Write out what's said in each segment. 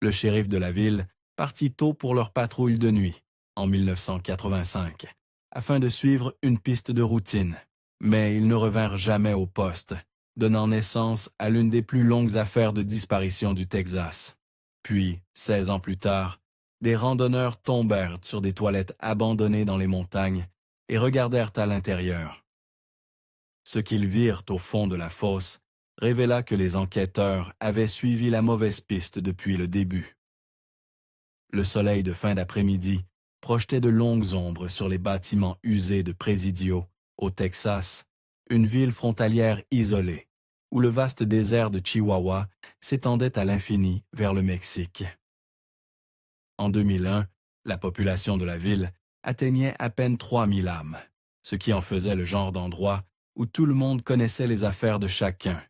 Le shérif de la ville partit tôt pour leur patrouille de nuit, en 1985, afin de suivre une piste de routine. Mais ils ne revinrent jamais au poste, donnant naissance à l'une des plus longues affaires de disparition du Texas. Puis, 16 ans plus tard, des randonneurs tombèrent sur des toilettes abandonnées dans les montagnes et regardèrent à l'intérieur. Ce qu'ils virent au fond de la fosse révéla que les enquêteurs avaient suivi la mauvaise piste depuis le début. Le soleil de fin d'après-midi projetait de longues ombres sur les bâtiments usés de Presidio, au Texas, une ville frontalière isolée, où le vaste désert de Chihuahua s'étendait à l'infini vers le Mexique. En 2001, la population de la ville atteignait à peine 3000 âmes, ce qui en faisait le genre d'endroit où tout le monde connaissait les affaires de chacun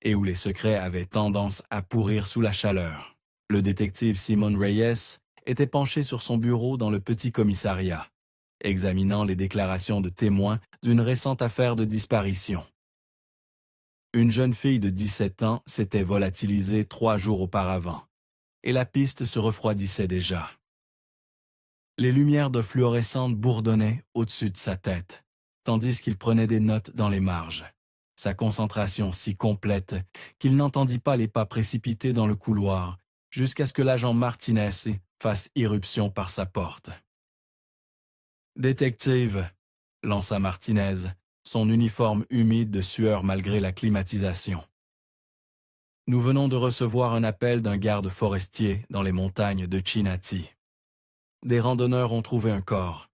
et où les secrets avaient tendance à pourrir sous la chaleur. Le détective Simon Reyes était penché sur son bureau dans le petit commissariat, examinant les déclarations de témoins d'une récente affaire de disparition. Une jeune fille de 17 ans s'était volatilisée 3 jours auparavant, et la piste se refroidissait déjà. Les lumières de fluorescentes bourdonnaient au-dessus de sa tête, tandis qu'il prenait des notes dans les marges, sa concentration si complète qu'il n'entendit pas les pas précipités dans le couloir jusqu'à ce que l'agent Martinez fasse irruption par sa porte. « Détective !» lança Martinez, son uniforme humide de sueur malgré la climatisation. « Nous venons de recevoir un appel d'un garde forestier dans les montagnes de Chinati. Des randonneurs ont trouvé un corps. »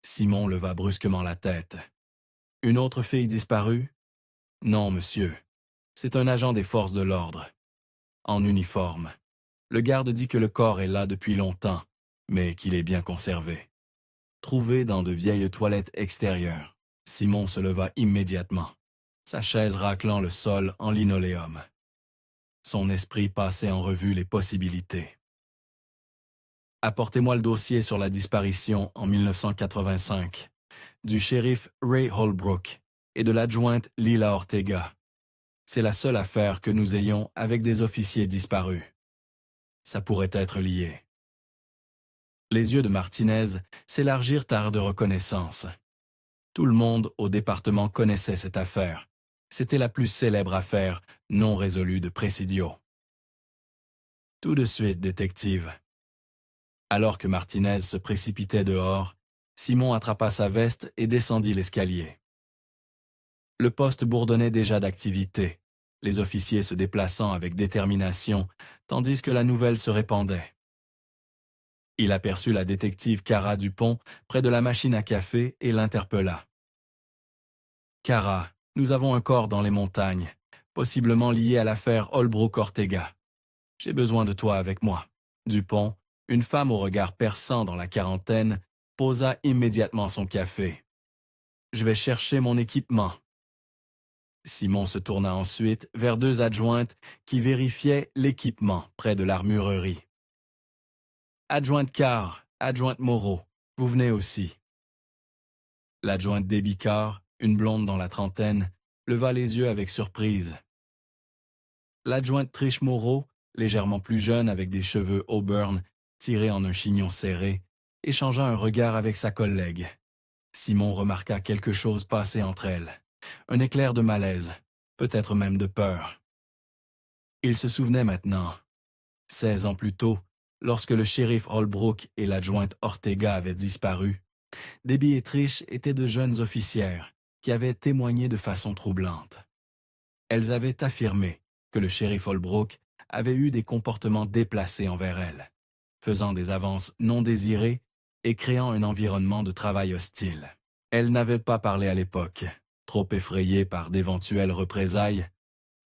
Simon leva brusquement la tête. « Une autre fille disparue? » »« Non, monsieur. C'est un agent des forces de l'ordre. En uniforme. Le garde dit que le corps est là depuis longtemps, mais qu'il est bien conservé. Trouvé dans de vieilles toilettes extérieures. » Simon se leva immédiatement, sa chaise raclant le sol en linoléum. Son esprit passait en revue les possibilités. « Apportez-moi le dossier sur la disparition en 1985 du shérif Ray Holbrook et de l'adjointe Lila Ortega. C'est la seule affaire que nous ayons avec des officiers disparus. Ça pourrait être lié. » Les yeux de Martinez s'élargirent à de reconnaissance. Tout le monde au département connaissait cette affaire. C'était la plus célèbre affaire non résolue de Presidio. « Tout de suite, détective. » Alors que Martinez se précipitait dehors, Simon attrapa sa veste et descendit l'escalier. Le poste bourdonnait déjà d'activité, les officiers se déplaçant avec détermination, tandis que la nouvelle se répandait. Il aperçut la détective Cara Dupont près de la machine à café et l'interpella. « Cara, nous avons un corps dans les montagnes, possiblement lié à l'affaire Holbrook-Ortega. J'ai besoin de toi avec moi. » Dupont, une femme au regard perçant dans la quarantaine, posa immédiatement son café. « Je vais chercher mon équipement. » Simon se tourna ensuite vers 2 adjointes qui vérifiaient l'équipement près de l'armurerie. « Adjointe Carr, adjointe Moreau, vous venez aussi. » L'adjointe Debbie Carr, une blonde dans la trentaine, leva les yeux avec surprise. L'adjointe Trish Moreau, légèrement plus jeune avec des cheveux auburn tirés en un chignon serré, échangea un regard avec sa collègue. Simon remarqua quelque chose passer entre elles, un éclair de malaise, peut-être même de peur. Il se souvenait maintenant, 16 ans plus tôt, lorsque le shérif Holbrook et l'adjointe Ortega avaient disparu, Debbie et Trish étaient de jeunes officières qui avaient témoigné de façon troublante. Elles avaient affirmé que le shérif Holbrook avait eu des comportements déplacés envers elles, faisant des avances non désirées et créant un environnement de travail hostile. Elles n'avaient pas parlé à l'époque, trop effrayées par d'éventuelles représailles,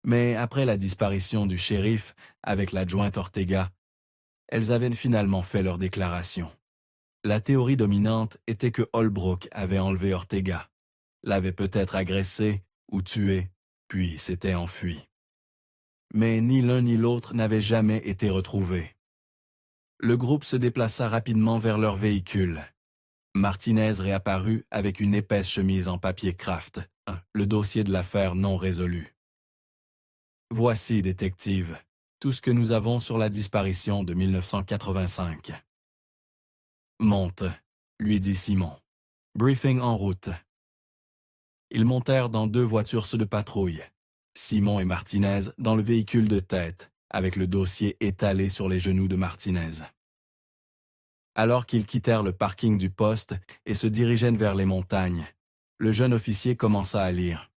mais après la disparition du shérif avec l'adjointe Ortega, elles avaient finalement fait leur déclaration. La théorie dominante était que Holbrook avait enlevé Ortega, l'avait peut-être agressé ou tué, puis s'était enfui. Mais ni l'un ni l'autre n'avaient jamais été retrouvés. Le groupe se déplaça rapidement vers leur véhicule. Martinez réapparut avec une épaisse chemise en papier Kraft, le dossier de l'affaire non résolue. « Voici, détective, tout ce que nous avons sur la disparition de 1985. Monte, lui dit Simon. Briefing en route. Ils montèrent dans 2 voitures de patrouille, Simon et Martinez dans le véhicule de tête, avec le dossier étalé sur les genoux de Martinez. Alors qu'ils quittèrent le parking du poste et se dirigeaient vers les montagnes, le jeune officier commença à lire.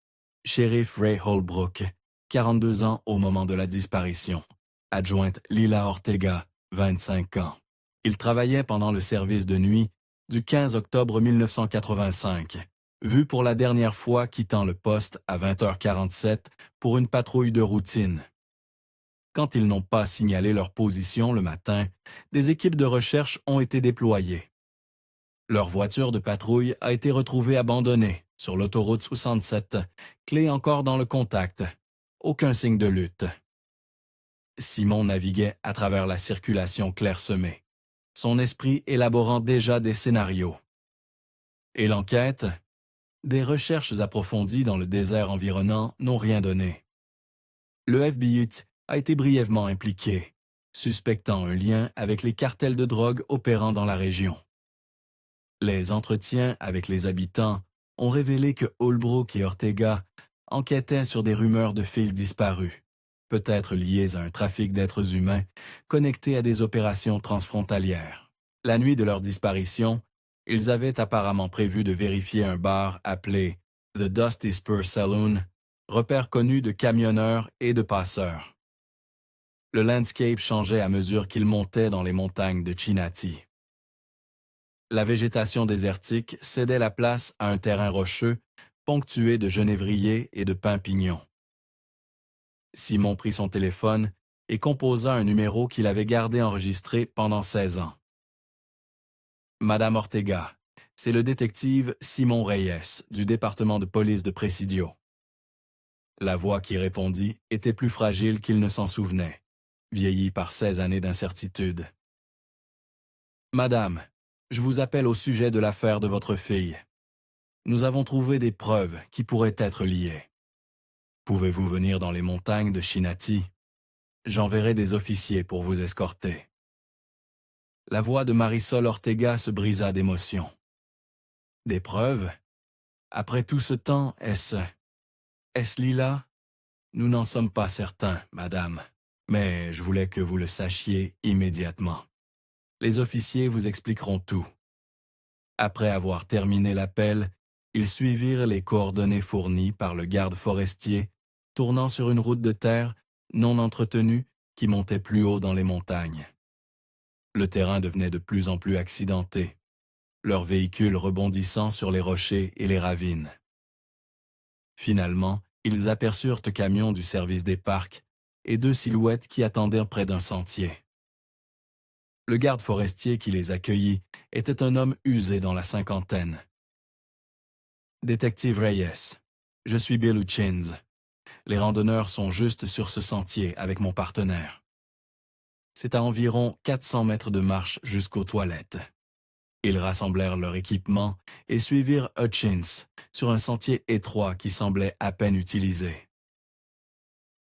Shérif Ray Holbrook, 42 ans au moment de la disparition. Adjointe Lila Ortega, 25 ans. Il travaillait pendant le service de nuit du 15 octobre 1985, vu pour la dernière fois quittant le poste à 20h47 pour une patrouille de routine. Quand ils n'ont pas signalé leur position le matin, des équipes de recherche ont été déployées. Leur voiture de patrouille a été retrouvée abandonnée sur l'autoroute 67, clé encore dans le contact. Aucun signe de lutte. Simon naviguait à travers la circulation clairsemée, son esprit élaborant déjà des scénarios. Et l'enquête? Des recherches approfondies dans le désert environnant n'ont rien donné. Le FBI a été brièvement impliqué, suspectant un lien avec les cartels de drogue opérant dans la région. Les entretiens avec les habitants ont révélé que Holbrook et Ortega enquêtaient sur des rumeurs de filles disparues, peut-être liées à un trafic d'êtres humains connectés à des opérations transfrontalières. La nuit de leur disparition, ils avaient apparemment prévu de vérifier un bar appelé The Dusty Spur Saloon, repère connu de camionneurs et de passeurs. Le landscape changeait à mesure qu'ils montaient dans les montagnes de Chinati. La végétation désertique cédait la place à un terrain rocheux ponctué de genévriers et de pins pignons. Simon prit son téléphone et composa un numéro qu'il avait gardé enregistré pendant 16 ans. Madame Ortega, c'est le détective Simon Reyes du département de police de Presidio. La voix qui répondit était plus fragile qu'il ne s'en souvenait, vieillie par 16 années d'incertitude. Madame, je vous appelle au sujet de l'affaire de votre fille. Nous avons trouvé des preuves qui pourraient être liées. Pouvez-vous venir dans les montagnes de Chinati? J'enverrai des officiers pour vous escorter. La voix de Marisol Ortega se brisa d'émotion. Des preuves? Après tout ce temps, est-ce Lila? Nous n'en sommes pas certains, madame, mais je voulais que vous le sachiez immédiatement. Les officiers vous expliqueront tout. Après avoir terminé l'appel, ils suivirent les coordonnées fournies par le garde forestier, tournant sur une route de terre non entretenue qui montait plus haut dans les montagnes. Le terrain devenait de plus en plus accidenté, leurs véhicules rebondissant sur les rochers et les ravines. Finalement, ils aperçurent un camion du service des parcs et 2 silhouettes qui attendaient près d'un sentier. Le garde forestier qui les accueillit était un homme usé dans la cinquantaine. Détective Reyes, je suis Bill Hutchins. Les randonneurs sont juste sur ce sentier avec mon partenaire. C'est à environ 400 mètres de marche jusqu'aux toilettes. Ils rassemblèrent leur équipement et suivirent Hutchins sur un sentier étroit qui semblait à peine utilisé.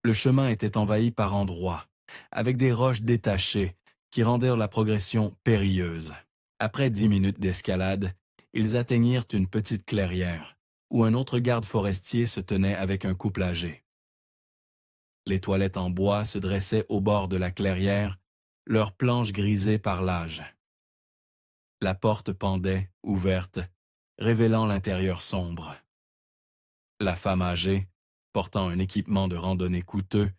Le chemin était envahi par endroits, avec des roches détachées qui rendèrent la progression périlleuse. Après 10 minutes d'escalade, ils atteignirent une petite clairière, où un autre garde forestier se tenait avec un couple âgé. Les toilettes en bois se dressaient au bord de la clairière, leurs planches grisées par l'âge. La porte pendait, ouverte, révélant l'intérieur sombre. La femme âgée, portant un équipement de randonnée coûteux,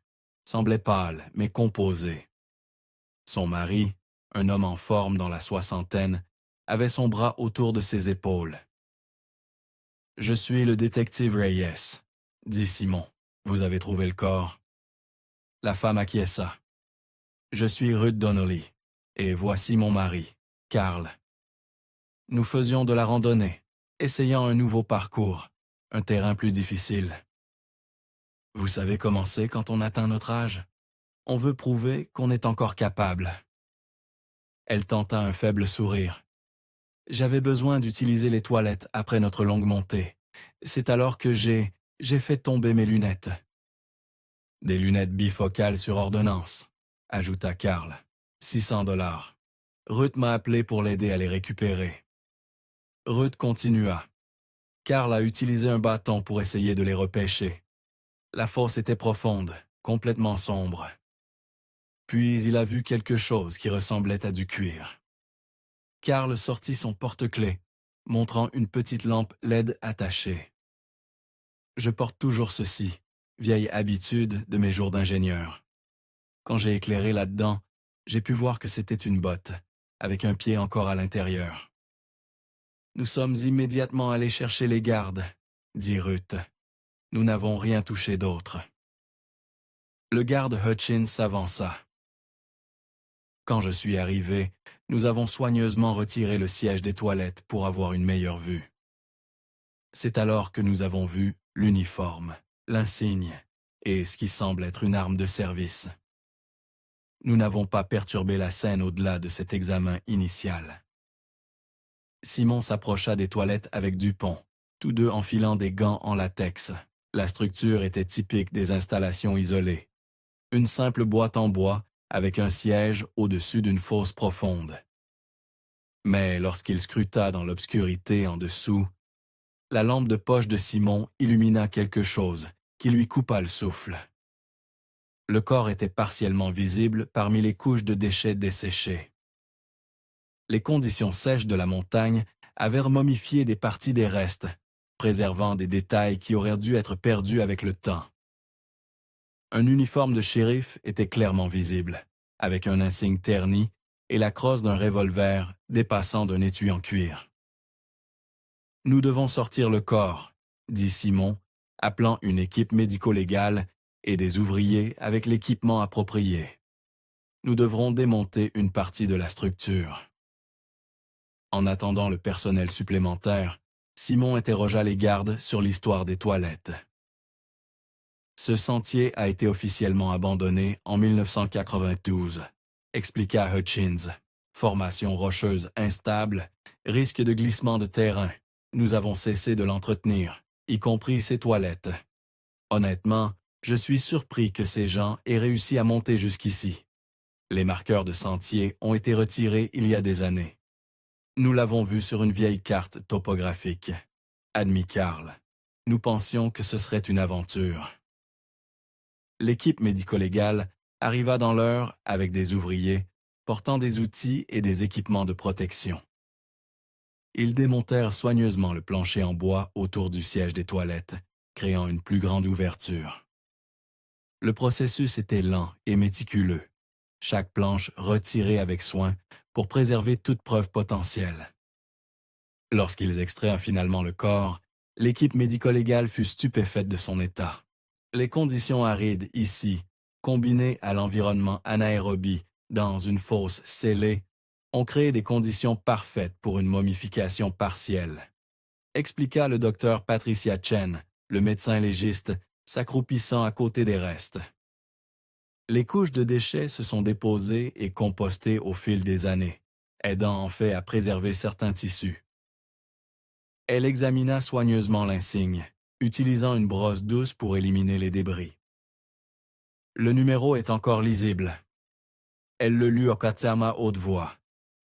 semblait pâle mais composée. Son mari, un homme en forme dans la soixantaine, avait son bras autour de ses épaules. « Je suis le détective Reyes, » dit Simon. « Vous avez trouvé le corps? » La femme acquiesça. « Je suis Ruth Donnelly, et voici mon mari, Carl. Nous faisions de la randonnée, essayant un nouveau parcours, un terrain plus difficile. Vous savez comment c'est quand on atteint notre âge? On veut prouver qu'on est encore capable. » Elle tenta un faible sourire. « J'avais besoin d'utiliser les toilettes après notre longue montée. C'est alors que j'ai fait tomber mes lunettes. » Des lunettes bifocales sur ordonnance, ajouta Karl. 600 $. Ruth m'a appelé pour l'aider à les récupérer. Ruth continua. Karl a utilisé un bâton pour essayer de les repêcher. La fosse était profonde, complètement sombre. Puis il a vu quelque chose qui ressemblait à du cuir. Karl sortit son porte-clés, montrant une petite lampe LED attachée. Je porte toujours ceci, vieille habitude de mes jours d'ingénieur. Quand j'ai éclairé là-dedans, j'ai pu voir que c'était une botte, avec un pied encore à l'intérieur. Nous sommes immédiatement allés chercher les gardes, dit Ruth. Nous n'avons rien touché d'autre. Le garde Hutchins s'avança. Quand je suis arrivé, nous avons soigneusement retiré le siège des toilettes pour avoir une meilleure vue. C'est alors que nous avons vu l'uniforme, l'insigne et ce qui semble être une arme de service. Nous n'avons pas perturbé la scène au-delà de cet examen initial. Simon s'approcha des toilettes avec Dupont, tous deux enfilant des gants en latex. La structure était typique des installations isolées. Une simple boîte en bois avec un siège au-dessus d'une fosse profonde. Mais lorsqu'il scruta dans l'obscurité en dessous, la lampe de poche de Simon illumina quelque chose qui lui coupa le souffle. Le corps était partiellement visible parmi les couches de déchets desséchés. Les conditions sèches de la montagne avaient momifié des parties des restes, préservant des détails qui auraient dû être perdus avec le temps. Un uniforme de shérif était clairement visible, avec un insigne terni et la crosse d'un revolver dépassant d'un étui en cuir. « Nous devons sortir le corps », dit Simon, appelant une équipe médico-légale et des ouvriers avec l'équipement approprié. Nous devrons démonter une partie de la structure. En attendant le personnel supplémentaire, Simon interrogea les gardes sur l'histoire des toilettes. Ce sentier a été officiellement abandonné en 1992, expliqua Hutchins. Formation rocheuse instable, risque de glissement de terrain. Nous avons cessé de l'entretenir, y compris ses toilettes. Honnêtement, je suis surpris que ces gens aient réussi à monter jusqu'ici. Les marqueurs de sentier ont été retirés il y a des années. Nous l'avons vu sur une vieille carte topographique, admit Karl. Nous pensions que ce serait une aventure. L'équipe médico-légale arriva dans l'heure avec des ouvriers portant des outils et des équipements de protection. Ils démontèrent soigneusement le plancher en bois autour du siège des toilettes, créant une plus grande ouverture. Le processus était lent et méticuleux, chaque planche retirée avec soin pour préserver toute preuve potentielle. Lorsqu'ils extrairent finalement le corps, l'équipe médico-légale fut stupéfaite de son état. Les conditions arides ici, combinées à l'environnement anaérobie dans une fosse scellée, ont créé des conditions parfaites pour une momification partielle, expliqua le docteur Patricia Chen, le médecin légiste, s'accroupissant à côté des restes. Les couches de déchets se sont déposées et compostées au fil des années, aidant en fait à préserver certains tissus. Elle examina soigneusement l'insigne, utilisant une brosse douce pour éliminer les débris. Le numéro est encore lisible. Elle le lut à haute voix,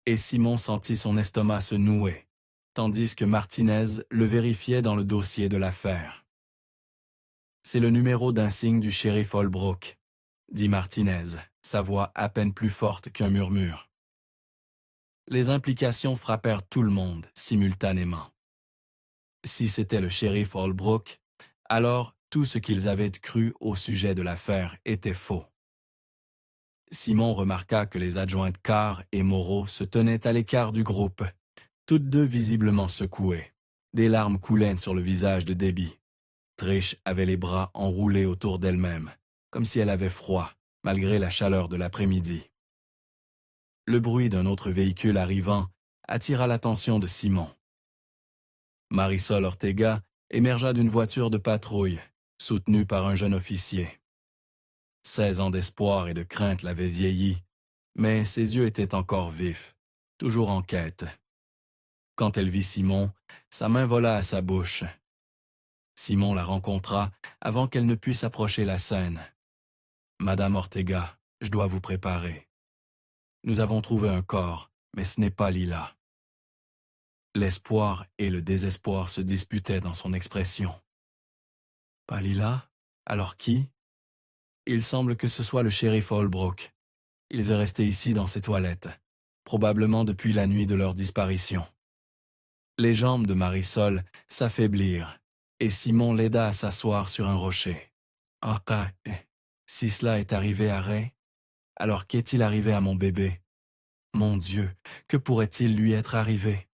et Simon sentit son estomac se nouer, tandis que Martinez le vérifiait dans le dossier de l'affaire. « C'est le numéro d'insigne du shérif Holbrook », dit Martinez, sa voix à peine plus forte qu'un murmure. Les implications frappèrent tout le monde simultanément. Si c'était le shérif Holbrook, alors tout ce qu'ils avaient cru au sujet de l'affaire était faux. Simon remarqua que les adjointes Carr et Moreau se tenaient à l'écart du groupe, toutes deux visiblement secouées. Des larmes coulaient sur le visage de Debbie. Trish avait les bras enroulés autour d'elle-même, comme si elle avait froid, malgré la chaleur de l'après-midi. Le bruit d'un autre véhicule arrivant attira l'attention de Simon. Marisol Ortega émergea d'une voiture de patrouille, soutenue par un jeune officier. 16 ans d'espoir et de crainte l'avaient vieilli, mais ses yeux étaient encore vifs, toujours en quête. Quand elle vit Simon, sa main vola à sa bouche. Simon la rencontra avant qu'elle ne puisse approcher la scène. « Madame Ortega, je dois vous préparer. Nous avons trouvé un corps, mais ce n'est pas Lila. » L'espoir et le désespoir se disputaient dans son expression. « Pas Lila? Alors qui? » « Il semble que ce soit le shérif Holbrook. Il est resté ici dans ses toilettes, probablement depuis la nuit de leur disparition. » Les jambes de Marisol s'affaiblirent, et Simon l'aida à s'asseoir sur un rocher. « Ah, si cela est arrivé à Ray, alors qu'est-il arrivé à mon bébé? Mon Dieu, que pourrait-il lui être arrivé? »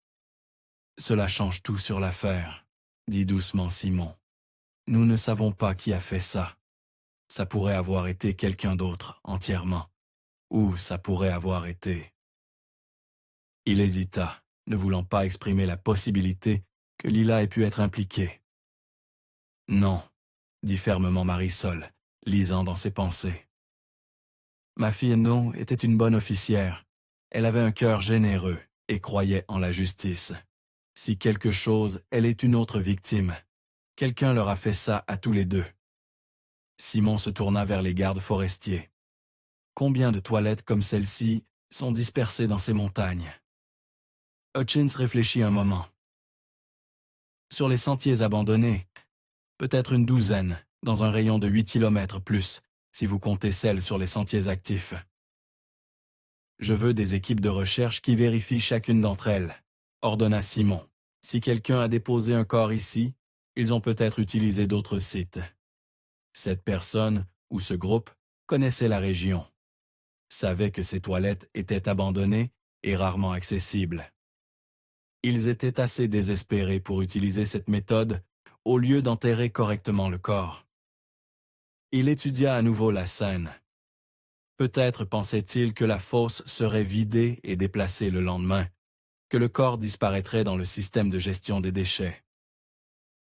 « Cela change tout sur l'affaire, » dit doucement Simon. « Nous ne savons pas qui a fait ça. Ça pourrait avoir été quelqu'un d'autre entièrement, ou ça pourrait avoir été... » Il hésita, ne voulant pas exprimer la possibilité que Lila ait pu être impliquée. « Non, » dit fermement Marisol, lisant dans ses pensées. « Ma fille Non était une bonne officière. Elle avait un cœur généreux et croyait en la justice. Si quelque chose, elle est une autre victime. Quelqu'un leur a fait ça à tous les deux. » Simon se tourna vers les gardes forestiers. « Combien de toilettes comme celle-ci sont dispersées dans ces montagnes? » Hutchins réfléchit un moment. « Sur les sentiers abandonnés, peut-être une douzaine, dans un rayon de 8 kilomètres plus, si vous comptez celles sur les sentiers actifs. Je veux des équipes de recherche qui vérifient chacune d'entre elles, » ordonna Simon. « Si quelqu'un a déposé un corps ici, ils ont peut-être utilisé d'autres sites. » Cette personne, ou ce groupe, connaissait la région, savait que ces toilettes étaient abandonnées et rarement accessibles. Ils étaient assez désespérés pour utiliser cette méthode au lieu d'enterrer correctement le corps. Il étudia à nouveau la scène. Peut-être pensait-il que la fosse serait vidée et déplacée le lendemain, que le corps disparaîtrait dans le système de gestion des déchets.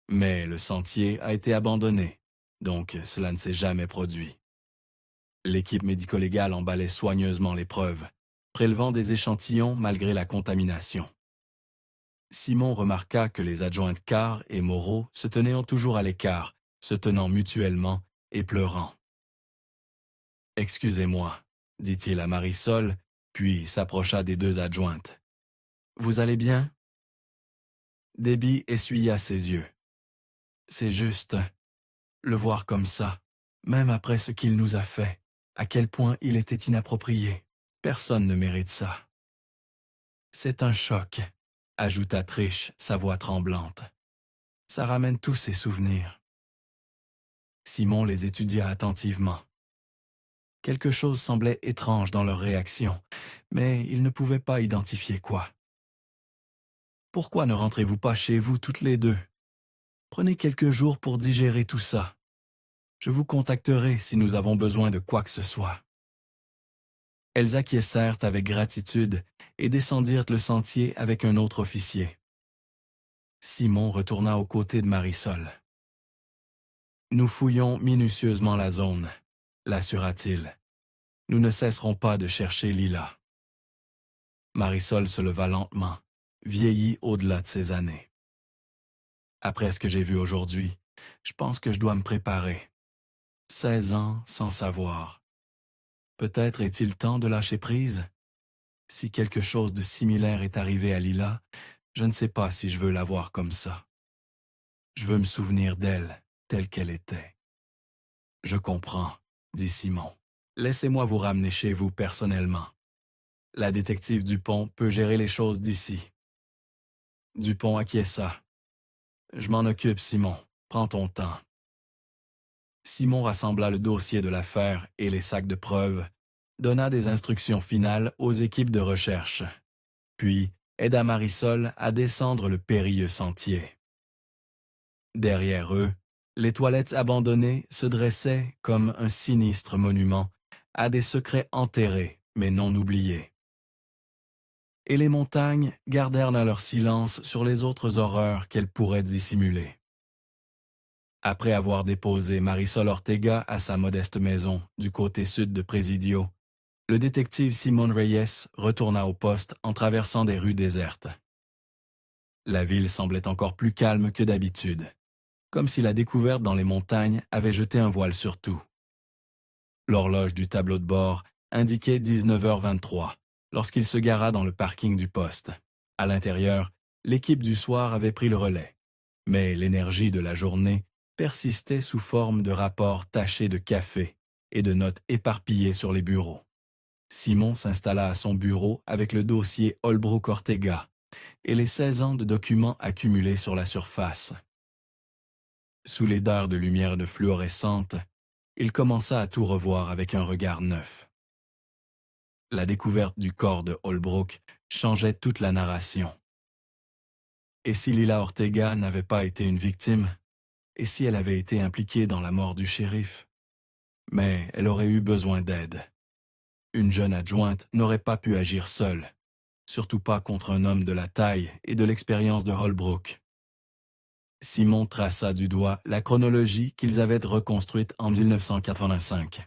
Mais le sentier a été abandonné. Donc, cela ne s'est jamais produit. L'équipe médico-légale emballait soigneusement les preuves, prélevant des échantillons malgré la contamination. Simon remarqua que les adjointes Carr et Moreau se tenaient toujours à l'écart, se tenant mutuellement et pleurant. « Excusez-moi, » dit-il à Marisol, puis s'approcha des deux adjointes. « Vous allez bien? » Debbie essuya ses yeux. « C'est juste... le voir comme ça, même après ce qu'il nous a fait, à quel point il était inapproprié. Personne ne mérite ça. »« C'est un choc, » ajouta Trish, sa voix tremblante. « Ça ramène tous ses souvenirs. » Simon les étudia attentivement. Quelque chose semblait étrange dans leur réaction, mais il ne pouvait pas identifier quoi. « Pourquoi ne rentrez-vous pas chez vous toutes les deux? Prenez quelques jours pour digérer tout ça. Je vous contacterai si nous avons besoin de quoi que ce soit. » Elles acquiescèrent avec gratitude et descendirent le sentier avec un autre officier. Simon retourna aux côtés de Marisol. « Nous fouillons minutieusement la zone, » l'assura-t-il. « Nous ne cesserons pas de chercher Lila. » Marisol se leva lentement, vieillie au-delà de ses années. « Après ce que j'ai vu aujourd'hui, je pense que je dois me préparer. 16 ans sans savoir. Peut-être est-il temps de lâcher prise? Si quelque chose de similaire est arrivé à Lila, je ne sais pas si je veux la voir comme ça. Je veux me souvenir d'elle, telle qu'elle était. »« Je comprends, » dit Simon. « Laissez-moi vous ramener chez vous personnellement. La détective Dupont peut gérer les choses d'ici. » Dupont acquiesça. « Je m'en occupe, Simon. Prends ton temps. » Simon rassembla le dossier de l'affaire et les sacs de preuves, donna des instructions finales aux équipes de recherche, puis aida Marisol à descendre le périlleux sentier. Derrière eux, les toilettes abandonnées se dressaient comme un sinistre monument à des secrets enterrés mais non oubliés. Et les montagnes gardèrent leur silence sur les autres horreurs qu'elles pourraient dissimuler. Après avoir déposé Marisol Ortega à sa modeste maison du côté sud de Presidio, le détective Simon Reyes retourna au poste en traversant des rues désertes. La ville semblait encore plus calme que d'habitude, comme si la découverte dans les montagnes avait jeté un voile sur tout. L'horloge du tableau de bord indiquait 19h23 lorsqu'il se gara dans le parking du poste. À l'intérieur, l'équipe du soir avait pris le relais, mais l'énergie de la journée persistait sous forme de rapports tachés de café et de notes éparpillées sur les bureaux. Simon s'installa à son bureau avec le dossier Holbrook-Ortega et les 16 ans de documents accumulés sur la surface. Sous les dards de lumière de fluorescente, il commença à tout revoir avec un regard neuf. La découverte du corps de Holbrook changeait toute la narration. Et si Lila Ortega n'avait pas été une victime? Et si elle avait été impliquée dans la mort du shérif? Mais elle aurait eu besoin d'aide. Une jeune adjointe n'aurait pas pu agir seule, surtout pas contre un homme de la taille et de l'expérience de Holbrook. Simon traça du doigt la chronologie qu'ils avaient reconstruite en 1985.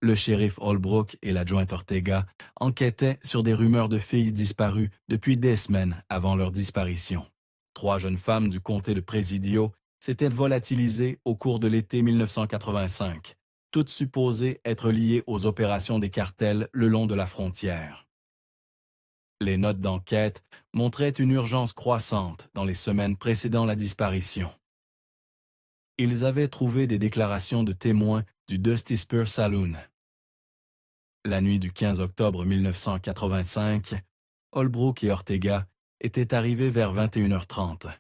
Le shérif Holbrook et l'adjointe Ortega enquêtaient sur des rumeurs de filles disparues depuis des semaines avant leur disparition. 3 jeunes femmes du comté de Presidio s'étaient volatilisées au cours de l'été 1985, toutes supposées être liées aux opérations des cartels le long de la frontière. Les notes d'enquête montraient une urgence croissante dans les semaines précédant la disparition. Ils avaient trouvé des déclarations de témoins du Dusty Spur Saloon. La nuit du 15 octobre 1985, Holbrook et Ortega étaient arrivés vers 21h30.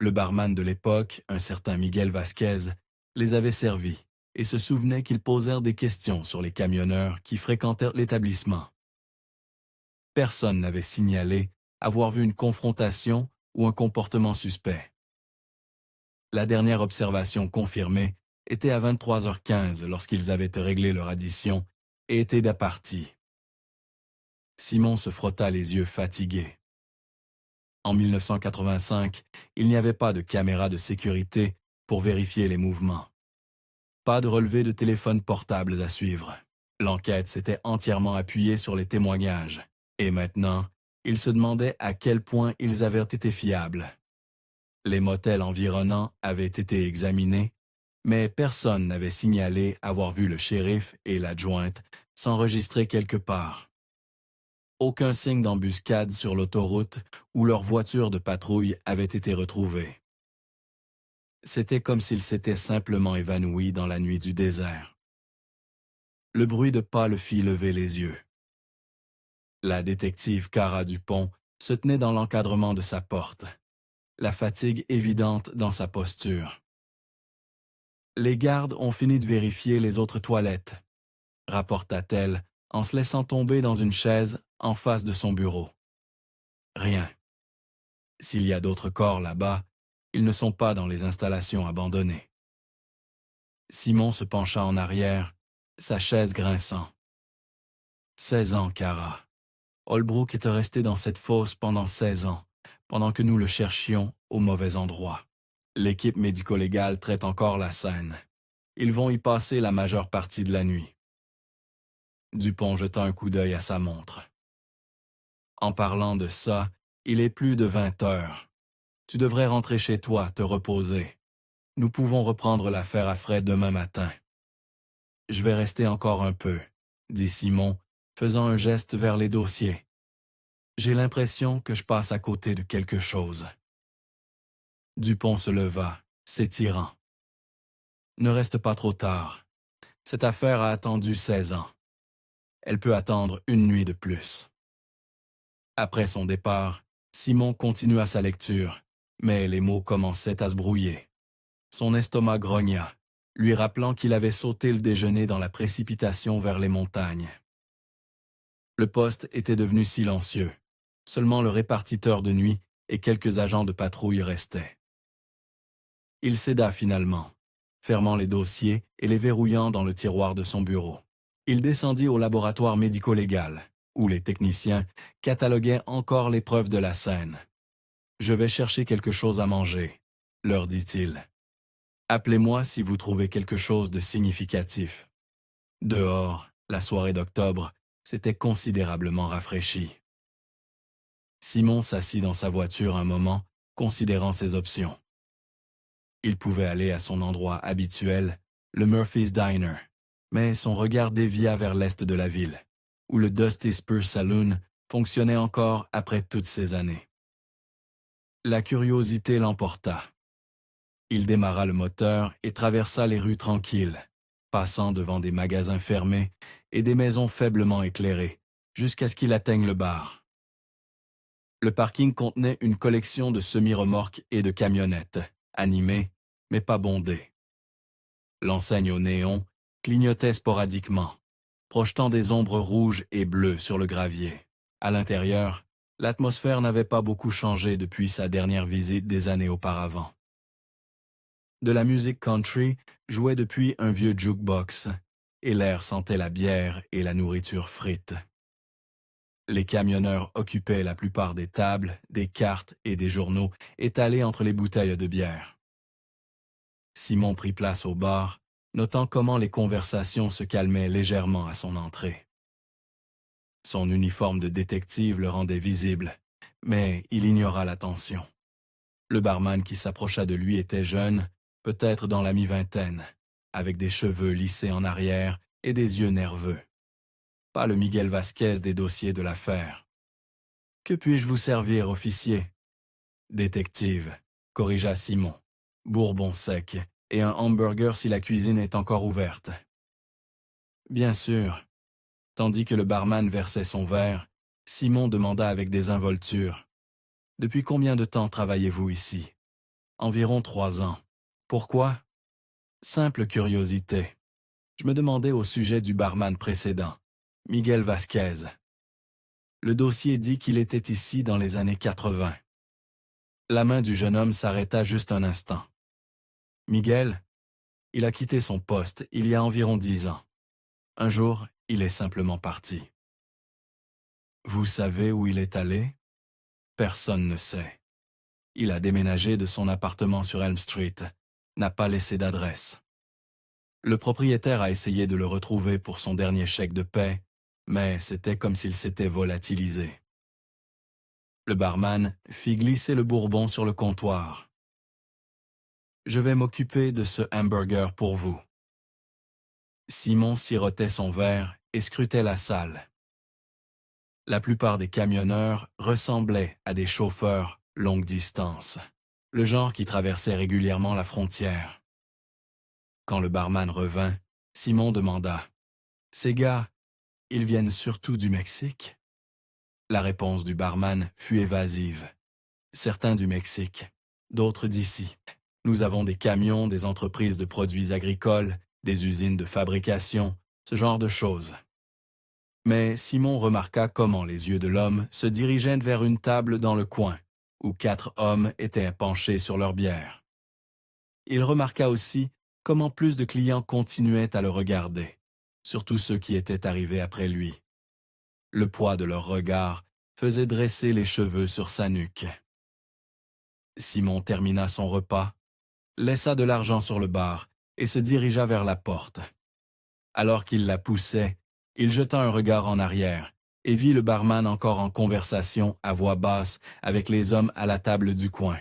Le barman de l'époque, un certain Miguel Vasquez, les avait servis et se souvenait qu'ils posèrent des questions sur les camionneurs qui fréquentèrent l'établissement. Personne n'avait signalé avoir vu une confrontation ou un comportement suspect. La dernière observation confirmée était à 23h15 lorsqu'ils avaient réglé leur addition et étaient d'apartie. Simon se frotta les yeux fatigués. En 1985, il n'y avait pas de caméra de sécurité pour vérifier les mouvements. Pas de relevé de téléphones portables à suivre. L'enquête s'était entièrement appuyée sur les témoignages. Et maintenant, il se demandait à quel point ils avaient été fiables. Les motels environnants avaient été examinés, mais personne n'avait signalé avoir vu le shérif et l'adjointe s'enregistrer quelque part. Aucun signe d'embuscade sur l'autoroute où leur voiture de patrouille avait été retrouvée. C'était comme s'ils s'étaient simplement évanouis dans la nuit du désert. Le bruit de pas le fit lever les yeux. La détective Cara Dupont se tenait dans l'encadrement de sa porte, la fatigue évidente dans sa posture. Les gardes ont fini de vérifier les autres toilettes, rapporta-t-elle en se laissant tomber dans une chaise en face de son bureau. Rien. S'il y a d'autres corps là-bas, ils ne sont pas dans les installations abandonnées. Simon se pencha en arrière, sa chaise grinçant. 16 ans, Cara. Holbrook était resté dans cette fosse pendant 16 ans, pendant que nous le cherchions au mauvais endroit. L'équipe médico-légale traite encore la scène. Ils vont y passer la majeure partie de la nuit. Dupont jeta un coup d'œil à sa montre. En parlant de ça, il est plus de 20 heures. Tu devrais rentrer chez toi, te reposer. Nous pouvons reprendre l'affaire à frais demain matin. Je vais rester encore un peu, dit Simon, faisant un geste vers les dossiers. J'ai l'impression que je passe à côté de quelque chose. Dupont se leva, s'étirant. Ne reste pas trop tard. Cette affaire a attendu 16 ans. Elle peut attendre une nuit de plus. Après son départ, Simon continua sa lecture, mais les mots commençaient à se brouiller. Son estomac grogna, lui rappelant qu'il avait sauté le déjeuner dans la précipitation vers les montagnes. Le poste était devenu silencieux. Seulement le répartiteur de nuit et quelques agents de patrouille restaient. Il céda finalement, fermant les dossiers et les verrouillant dans le tiroir de son bureau. Il descendit au laboratoire médico-légal, où les techniciens cataloguaient encore les preuves de la scène. « Je vais chercher quelque chose à manger », leur dit-il. « Appelez-moi si vous trouvez quelque chose de significatif. » Dehors, la soirée d'octobre s'était considérablement rafraîchie. Simon s'assit dans sa voiture un moment, considérant ses options. Il pouvait aller à son endroit habituel, le Murphy's Diner, Mais son regard dévia vers l'est de la ville, où le Dusty Spur Saloon fonctionnait encore après toutes ces années. La curiosité l'emporta. Il démarra le moteur et traversa les rues tranquilles, passant devant des magasins fermés et des maisons faiblement éclairées, jusqu'à ce qu'il atteigne le bar. Le parking contenait une collection de semi-remorques et de camionnettes, animées, mais pas bondées. L'enseigne au néon clignotait sporadiquement, projetant des ombres rouges et bleues sur le gravier. À l'intérieur, l'atmosphère n'avait pas beaucoup changé depuis sa dernière visite des années auparavant. De la musique country jouait depuis un vieux jukebox, et l'air sentait la bière et la nourriture frite. Les camionneurs occupaient la plupart des tables, des cartes et des journaux étalés entre les bouteilles de bière. Simon prit place au bar, notant comment les conversations se calmaient légèrement à son entrée. Son uniforme de détective le rendait visible, mais il ignora l'attention. Le barman qui s'approcha de lui était jeune, peut-être dans la mi-vingtaine, avec des cheveux lissés en arrière et des yeux nerveux. Pas le Miguel Vasquez des dossiers de l'affaire. « Que puis-je vous servir, officier ?»« Détective, » corrigea Simon. « Bourbon sec et un hamburger si la cuisine est encore ouverte. » Bien sûr. Tandis que le barman versait son verre, Simon demanda avec désinvolture. « Depuis combien de temps travaillez-vous ici ?»« Environ 3 ans. » « Pourquoi ?»« Simple curiosité. Je me demandais au sujet du barman précédent, Miguel Vasquez. Le dossier dit qu'il était ici dans les années 80. » La main du jeune homme s'arrêta juste un instant. « Miguel, il a quitté son poste il y a environ 10 ans. Un jour, il est simplement parti. » « Vous savez où il est allé ?» ?»« Personne ne sait. Il a déménagé de son appartement sur Elm Street, n'a pas laissé d'adresse. Le propriétaire a essayé de le retrouver pour son dernier chèque de paie, mais c'était comme s'il s'était volatilisé. » Le barman fit glisser le bourbon sur le comptoir. « Je vais m'occuper de ce hamburger pour vous. » Simon sirotait son verre et scrutait la salle. La plupart des camionneurs ressemblaient à des chauffeurs longue distance, le genre qui traversait régulièrement la frontière. Quand le barman revint, Simon demanda « Ces gars, ils viennent surtout du Mexique ?» La réponse du barman fut évasive. « Certains du Mexique, d'autres d'ici. Nous avons des camions, des entreprises de produits agricoles, des usines de fabrication, ce genre de choses. » Mais Simon remarqua comment les yeux de l'homme se dirigeaient vers une table dans le coin, où 4 hommes étaient penchés sur leur bière. Il remarqua aussi comment plus de clients continuaient à le regarder, surtout ceux qui étaient arrivés après lui. Le poids de leur regard faisait dresser les cheveux sur sa nuque. Simon termina son repas, laissa de l'argent sur le bar et se dirigea vers la porte. Alors qu'il la poussait, il jeta un regard en arrière et vit le barman encore en conversation à voix basse avec les hommes à la table du coin,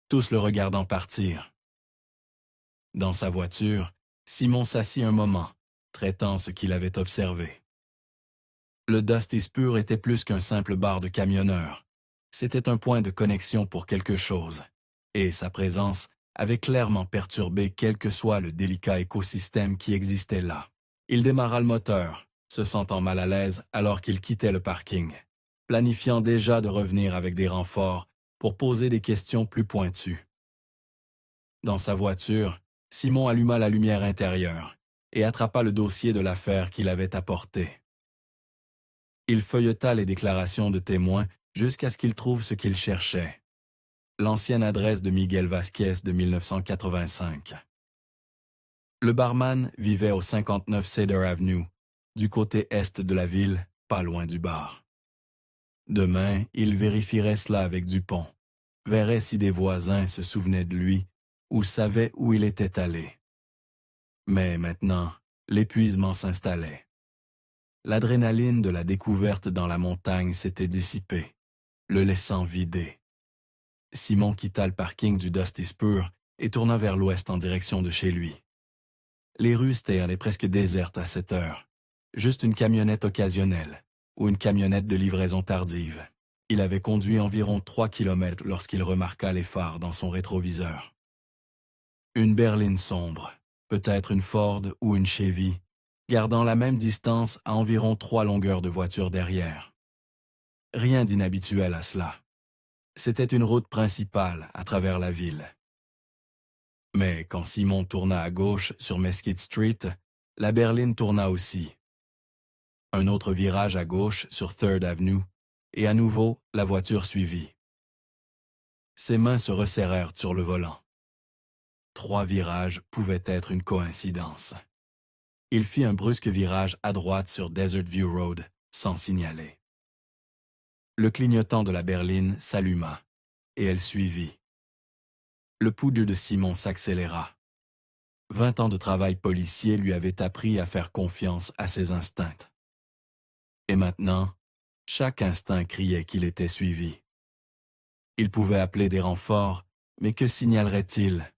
tous le regardant partir. Dans sa voiture, Simon s'assit un moment, traitant ce qu'il avait observé. Le Dusty Spur était plus qu'un simple bar de camionneurs. C'était un point de connexion pour quelque chose, et sa présence avait clairement perturbé quel que soit le délicat écosystème qui existait là. Il démarra le moteur, se sentant mal à l'aise alors qu'il quittait le parking, planifiant déjà de revenir avec des renforts pour poser des questions plus pointues. Dans sa voiture, Simon alluma la lumière intérieure et attrapa le dossier de l'affaire qu'il avait apporté. Il feuilleta les déclarations de témoins jusqu'à ce qu'il trouve ce qu'il cherchait. L'ancienne adresse de Miguel Vasquez de 1985. Le barman vivait au 59 Cedar Avenue, du côté est de la ville, pas loin du bar. Demain, il vérifierait cela avec Dupont, verrait si des voisins se souvenaient de lui ou savaient où il était allé. Mais maintenant, l'épuisement s'installait. L'adrénaline de la découverte dans la montagne s'était dissipée, le laissant vidé. Simon quitta le parking du Dusty Spur et tourna vers l'ouest en direction de chez lui. Les rues étaient presque désertes à cette heure. Juste une camionnette occasionnelle ou une camionnette de livraison tardive. Il avait conduit environ 3 kilomètres lorsqu'il remarqua les phares dans son rétroviseur. Une berline sombre, peut-être une Ford ou une Chevy, gardant la même distance à environ 3 longueurs de voiture derrière. Rien d'inhabituel à cela. C'était une route principale à travers la ville. Mais quand Simon tourna à gauche sur Mesquite Street, la berline tourna aussi. Un autre virage à gauche sur Third Avenue, et à nouveau, la voiture suivit. Ses mains se resserrèrent sur le volant. 3 virages pouvaient être une coïncidence. Il fit un brusque virage à droite sur Desert View Road, sans signaler. Le clignotant de la berline s'alluma, et elle suivit. Le pouls de Simon s'accéléra. 20 ans de travail policier lui avaient appris à faire confiance à ses instincts. Et maintenant, chaque instinct criait qu'il était suivi. Il pouvait appeler des renforts, mais que signalerait-il?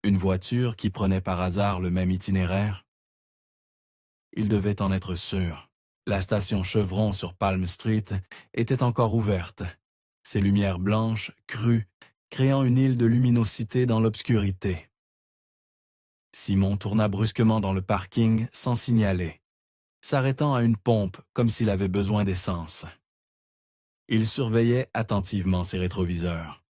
Une voiture qui prenait par hasard le même itinéraire? Il devait en être sûr. La station Chevron sur Palm Street était encore ouverte, ses lumières blanches, crues, créant une île de luminosité dans l'obscurité. Simon tourna brusquement dans le parking sans signaler, s'arrêtant à une pompe comme s'il avait besoin d'essence. Il surveillait attentivement ses rétroviseurs.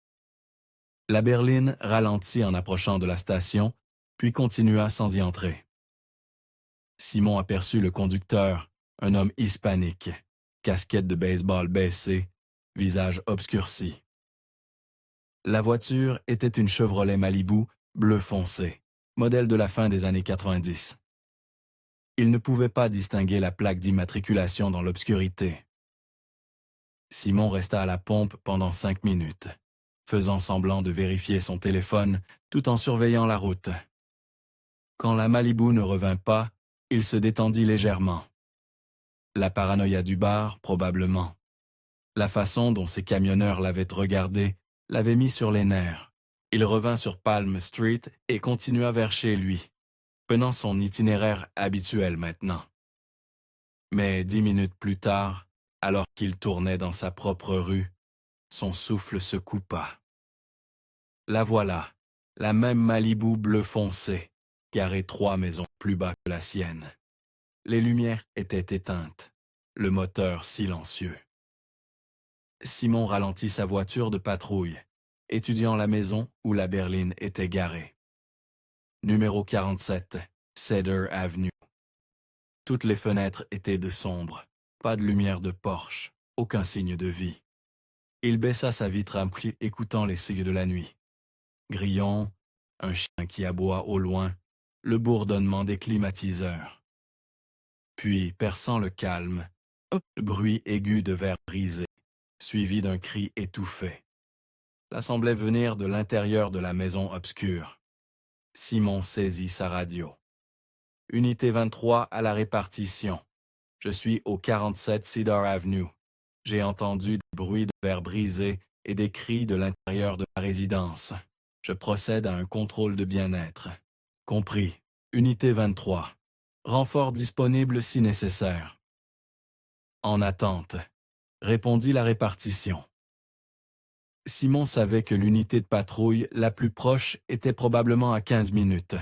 La berline ralentit en approchant de la station, puis continua sans y entrer. Simon aperçut le conducteur, un homme hispanique, casquette de baseball baissée, visage obscurci. La voiture était une Chevrolet Malibu bleu foncé, modèle de la fin des années 90. Il ne pouvait pas distinguer la plaque d'immatriculation dans l'obscurité. Simon resta à la pompe pendant 5 minutes, faisant semblant de vérifier son téléphone tout en surveillant la route. Quand la Malibu ne revint pas, il se détendit légèrement. La paranoïa du bar, probablement. La façon dont ses camionneurs l'avaient regardé l'avait mis sur les nerfs. Il revint sur Palm Street et continua vers chez lui, prenant son itinéraire habituel maintenant. Mais 10 minutes plus tard, alors qu'il tournait dans sa propre rue, son souffle se coupa. La voilà, la même Malibu bleu foncé, garée 3 maisons plus bas que la sienne. Les lumières étaient éteintes, le moteur silencieux. Simon ralentit sa voiture de patrouille, étudiant la maison où la berline était garée. Numéro 47, Cedar Avenue. Toutes les fenêtres étaient de sombre, pas de lumière de porche, aucun signe de vie. Il baissa sa vitre remplie écoutant les cygnes de la nuit. Grillons, un chien qui aboie au loin, le bourdonnement des climatiseurs. Puis, perçant le calme, le bruit aigu de verre brisé, suivi d'un cri étouffé. La semblait venir de l'intérieur de la maison obscure. Simon saisit sa radio. Unité 23 à la répartition. Je suis au 47 Cedar Avenue. J'ai entendu des bruits de verre brisé et des cris de l'intérieur de la résidence. Je procède à un contrôle de bien-être. Compris. Unité 23. Renfort disponible si nécessaire. En attente, répondit la répartition. Simon savait que l'unité de patrouille la plus proche était probablement à 15 minutes.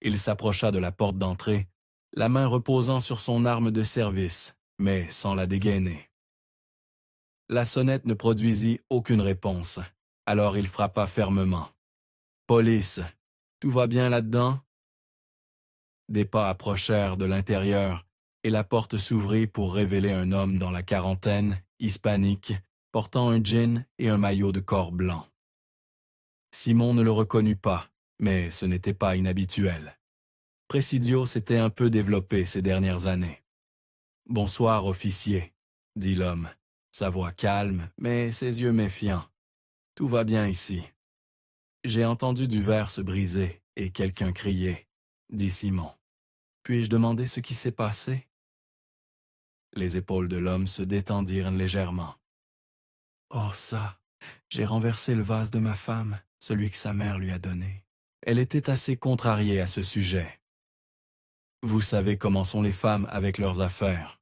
Il s'approcha de la porte d'entrée, la main reposant sur son arme de service, mais sans la dégainer. La sonnette ne produisit aucune réponse, alors il frappa fermement. « Police, tout va bien là-dedans? » Des pas approchèrent de l'intérieur, et la porte s'ouvrit pour révéler un homme dans la quarantaine, hispanique, portant un jean et un maillot de corps blanc. Simon ne le reconnut pas, mais ce n'était pas inhabituel. Presidio s'était un peu développé ces dernières années. « Bonsoir, officier, » dit l'homme, sa voix calme, mais ses yeux méfiants. « Tout va bien ici. » « J'ai entendu du verre se briser et quelqu'un crier, » dit Simon. « Puis-je demander ce qui s'est passé? » Les épaules de l'homme se détendirent légèrement. « Oh ça, j'ai renversé le vase de ma femme, celui que sa mère lui a donné. Elle était assez contrariée à ce sujet. Vous savez comment sont les femmes avec leurs affaires.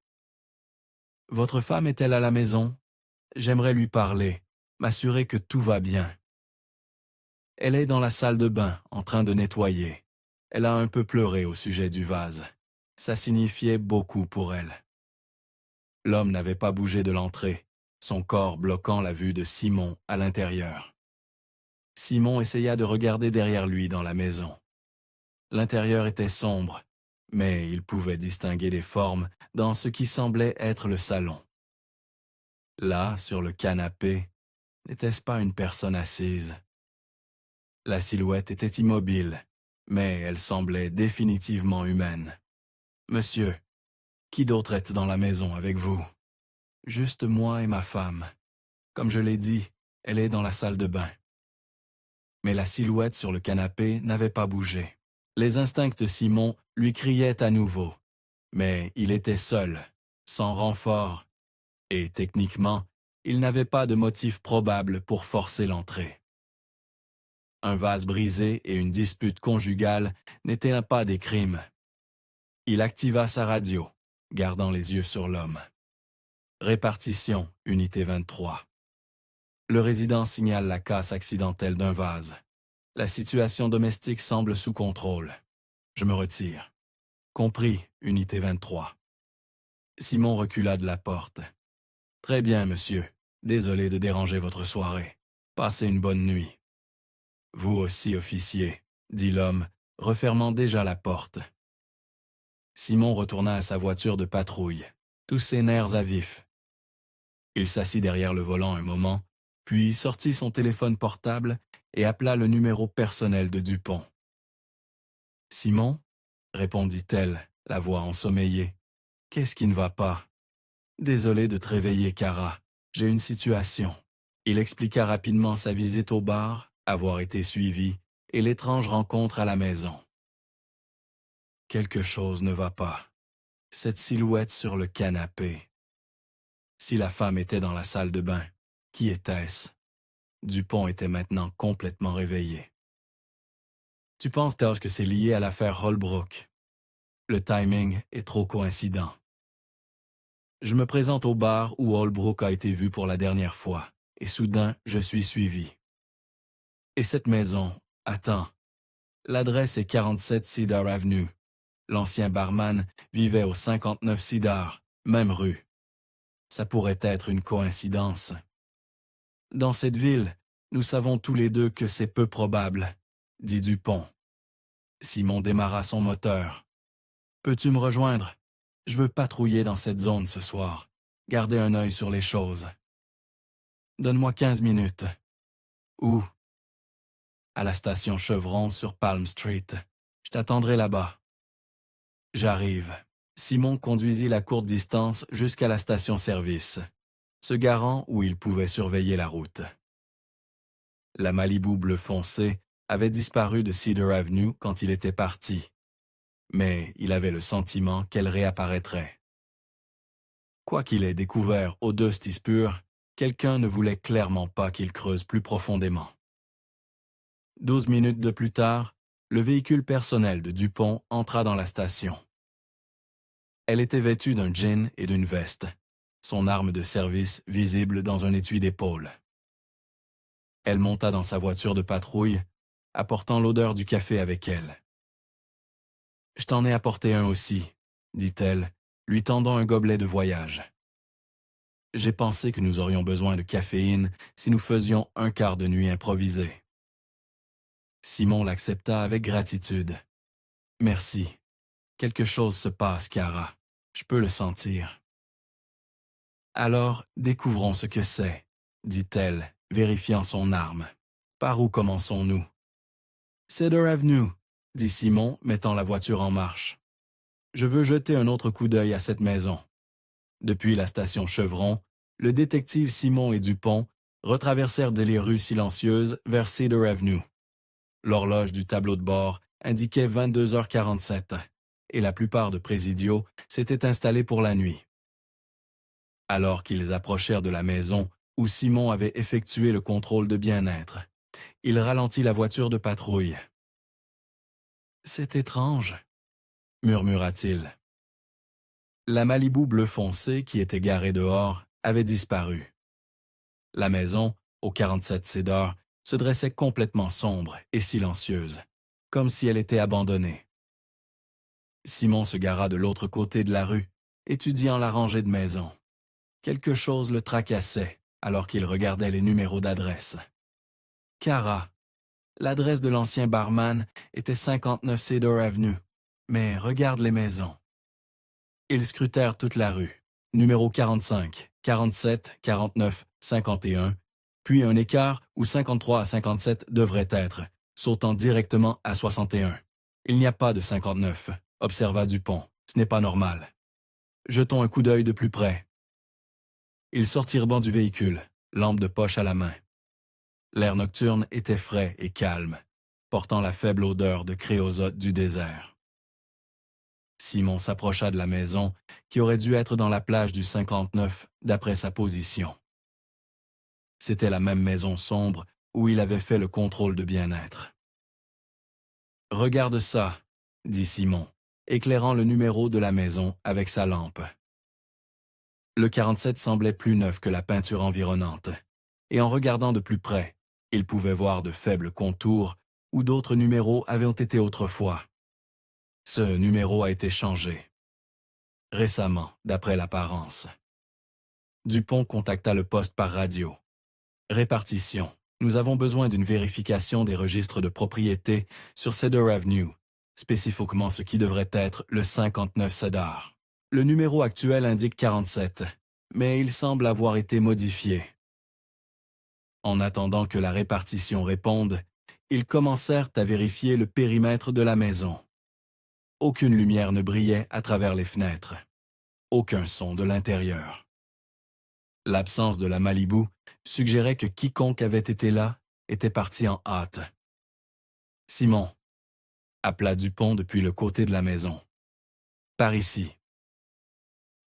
Votre femme est-elle à la maison? J'aimerais lui parler, m'assurer que tout va bien. Elle est dans la salle de bain, en train de nettoyer. Elle a un peu pleuré au sujet du vase. Ça signifiait beaucoup pour elle. L'homme n'avait pas bougé de l'entrée, son corps bloquant la vue de Simon à l'intérieur. Simon essaya de regarder derrière lui dans la maison. L'intérieur était sombre, mais il pouvait distinguer des formes dans ce qui semblait être le salon. Là, sur le canapé, n'était-ce pas une personne assise? La silhouette était immobile, mais elle semblait définitivement humaine. « Monsieur, qui d'autre est dans la maison avec vous? »« Juste moi et ma femme. Comme je l'ai dit, elle est dans la salle de bain. » Mais la silhouette sur le canapé n'avait pas bougé. Les instincts de Simon lui criaient à nouveau. Mais il était seul, sans renfort, et techniquement, il n'avait pas de motif probable pour forcer l'entrée. Un vase brisé et une dispute conjugale n'étaient pas des crimes. Il activa sa radio, gardant les yeux sur l'homme. Répartition, unité 23. Le résident signale la casse accidentelle d'un vase. La situation domestique semble sous contrôle. Je me retire. Compris, unité 23. Simon recula de la porte. Très bien, monsieur. Désolé de déranger votre soirée. Passez une bonne nuit. Vous aussi, officier, dit l'homme, refermant déjà la porte. Simon retourna à sa voiture de patrouille, tous ses nerfs à vif. Il s'assit derrière le volant un moment, puis sortit son téléphone portable et appela le numéro personnel de Dupont. « Simon ?» répondit-elle, la voix ensommeillée. « Qu'est-ce qui ne va pas? »« Désolé de te réveiller, Cara. J'ai une situation. » Il expliqua rapidement sa visite au bar, avoir été suivi, et l'étrange rencontre à la maison. Quelque chose ne va pas. Cette silhouette sur le canapé. Si la femme était dans la salle de bain, qui était-ce? Dupont était maintenant complètement réveillé. « Tu penses, Tosh, que c'est lié à l'affaire Holbrook? Le timing est trop coïncident. Je me présente au bar où Holbrook a été vu pour la dernière fois, et soudain, je suis suivi. Et cette maison, attends, l'adresse est 47 Cedar Avenue. L'ancien barman vivait au 59 Cedar, même rue. Ça pourrait être une coïncidence. Dans cette ville, nous savons tous les deux que c'est peu probable, dit Dupont. Simon démarra son moteur. Peux-tu me rejoindre? Je veux patrouiller dans cette zone ce soir. Garder un œil sur les choses. Donne-moi 15 minutes. Où? À la station Chevron sur Palm Street. Je t'attendrai là-bas. J'arrive. Simon conduisit la courte distance jusqu'à la station-service, se garant où il pouvait surveiller la route. La Malibu bleu foncé avait disparu de Cedar Avenue quand il était parti, mais il avait le sentiment qu'elle réapparaîtrait. Quoi qu'il ait découvert au Dusty's pur, quelqu'un ne voulait clairement pas qu'il creuse plus profondément. 12 minutes de plus tard, le véhicule personnel de Dupont entra dans la station. Elle était vêtue d'un jean et d'une veste, son arme de service visible dans un étui d'épaule. Elle monta dans sa voiture de patrouille, apportant l'odeur du café avec elle. « Je t'en ai apporté un aussi, » dit-elle, lui tendant un gobelet de voyage. « J'ai pensé que nous aurions besoin de caféine si nous faisions un quart de nuit improvisé. » Simon l'accepta avec gratitude. « Merci. Quelque chose se passe, Cara. Je peux le sentir. »« Alors, découvrons ce que c'est, » dit-elle, vérifiant son arme. « Par où commençons-nous? »« Cedar Avenue, » dit Simon, mettant la voiture en marche. « Je veux jeter un autre coup d'œil à cette maison. » Depuis la station Chevron, le détective Simon et Dupont retraversèrent les rues silencieuses vers Cedar Avenue. L'horloge du tableau de bord indiquait 22h47 et la plupart de Presidio s'étaient installés pour la nuit. Alors qu'ils approchèrent de la maison où Simon avait effectué le contrôle de bien-être, il ralentit la voiture de patrouille. C'est étrange, murmura-t-il. La Malibu bleu foncé qui était garée dehors avait disparu. La maison, au 47 Cedar, se dressait complètement sombre et silencieuse, comme si elle était abandonnée. Simon se gara de l'autre côté de la rue, étudiant la rangée de maisons. Quelque chose le tracassait alors qu'il regardait les numéros d'adresse. Cara, l'adresse de l'ancien barman était 59 Cedar Avenue, mais regarde les maisons. Ils scrutèrent toute la rue, numéro 45, 47, 49, 51, puis un écart où 53 à 57 devrait être, sautant directement à 61. Il n'y a pas de 59, observa Dupont. Ce n'est pas normal. Jetons un coup d'œil de plus près. Ils sortirent banc du véhicule, lampe de poche à la main. L'air nocturne était frais et calme, portant la faible odeur de créosote du désert. Simon s'approcha de la maison qui aurait dû être dans la plage du 59 d'après sa position. C'était la même maison sombre où il avait fait le contrôle de bien-être. « Regarde ça », dit Simon, éclairant le numéro de la maison avec sa lampe. Le 47 semblait plus neuf que la peinture environnante, et en regardant de plus près, il pouvait voir de faibles contours où d'autres numéros avaient été autrefois. Ce numéro a été changé. Récemment, d'après l'apparence. Dupont contacta le poste par radio. Répartition. Nous avons besoin d'une vérification des registres de propriété sur Cedar Avenue, spécifiquement ce qui devrait être le 59 Cedar. Le numéro actuel indique 47, mais il semble avoir été modifié. En attendant que la répartition réponde, ils commencèrent à vérifier le périmètre de la maison. Aucune lumière ne brillait à travers les fenêtres. Aucun son de l'intérieur. L'absence de la Malibu suggérait que quiconque avait été là était parti en hâte. « Simon » appela Dupont depuis le côté de la maison. « Par ici. »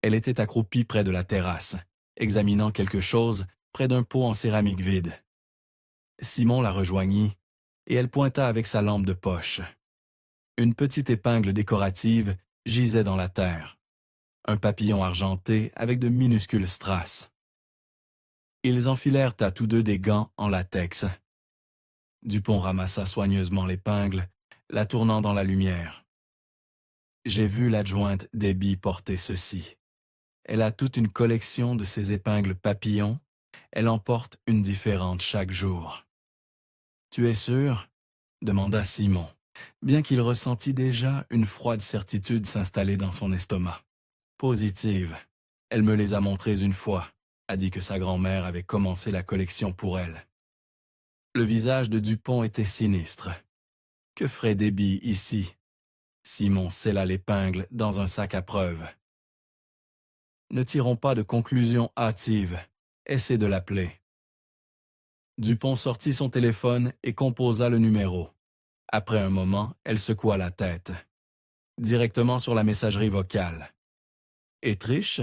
Elle était accroupie près de la terrasse, examinant quelque chose près d'un pot en céramique vide. Simon la rejoignit et elle pointa avec sa lampe de poche. Une petite épingle décorative gisait dans la terre. Un papillon argenté avec de minuscules strass. Ils enfilèrent à tous deux des gants en latex. Dupont ramassa soigneusement l'épingle, la tournant dans la lumière. J'ai vu l'adjointe Debbie porter ceci. Elle a toute une collection de ces épingles papillons. Elle en porte une différente chaque jour. « Tu es sûr ?» demanda Simon, bien qu'il ressentît déjà une froide certitude s'installer dans son estomac. « Positive. Elle me les a montrées une fois, a dit que sa grand-mère avait commencé la collection pour elle. » Le visage de Dupont était sinistre. Que ferait Debbie ici? Simon scella l'épingle dans un sac à preuves. Ne tirons pas de conclusions hâtives. Essaie de l'appeler. Dupont sortit son téléphone et composa le numéro. Après un moment, elle secoua la tête. Directement sur la messagerie vocale. Étriche?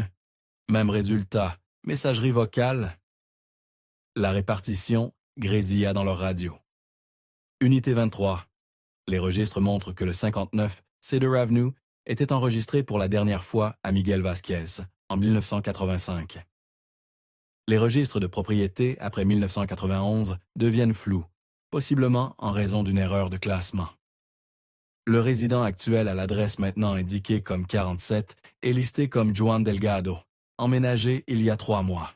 Même résultat. Messagerie vocale. La répartition grésilla dans leur radio. Unité 23. Les registres montrent que le 59 Cedar Avenue était enregistré pour la dernière fois à Miguel Vasquez en 1985. Les registres de propriété après 1991 deviennent flous, possiblement en raison d'une erreur de classement. Le résident actuel à l'adresse maintenant indiquée comme 47 est listé comme Juan Delgado, emménagé il y a 3 mois.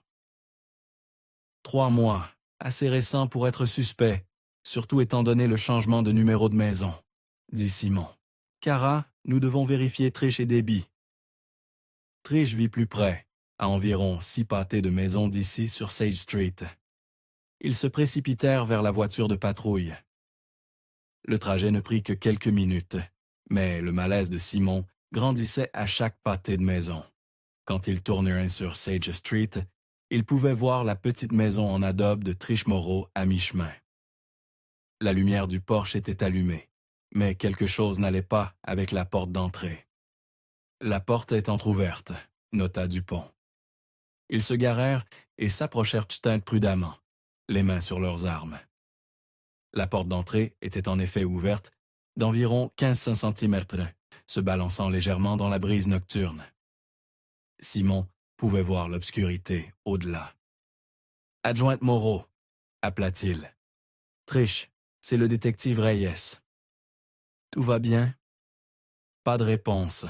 3 mois, assez récent pour être suspect, surtout étant donné le changement de numéro de maison, dit Simon. Cara, nous devons vérifier Trish et Debbie. Trish vit plus près, à environ 6 pâtés de maisons d'ici sur Sage Street. Ils se précipitèrent vers la voiture de patrouille. Le trajet ne prit que quelques minutes, mais le malaise de Simon grandissait à chaque pâté de maison. Quand ils tournèrent sur Sage Street, ils pouvaient voir la petite maison en adobe de Trish Moreau à mi-chemin. La lumière du porche était allumée, mais quelque chose n'allait pas avec la porte d'entrée. La porte est entr'ouverte, nota Dupont. Ils se garèrent et s'approchèrent prudemment, les mains sur leurs armes. La porte d'entrée était en effet ouverte, d'environ 15 cm, se balançant légèrement dans la brise nocturne. Simon pouvait voir l'obscurité au-delà. « Adjointe Moreau », appela-t-il. « Triche, c'est le détective Reyes. »« Tout va bien? » Pas de réponse.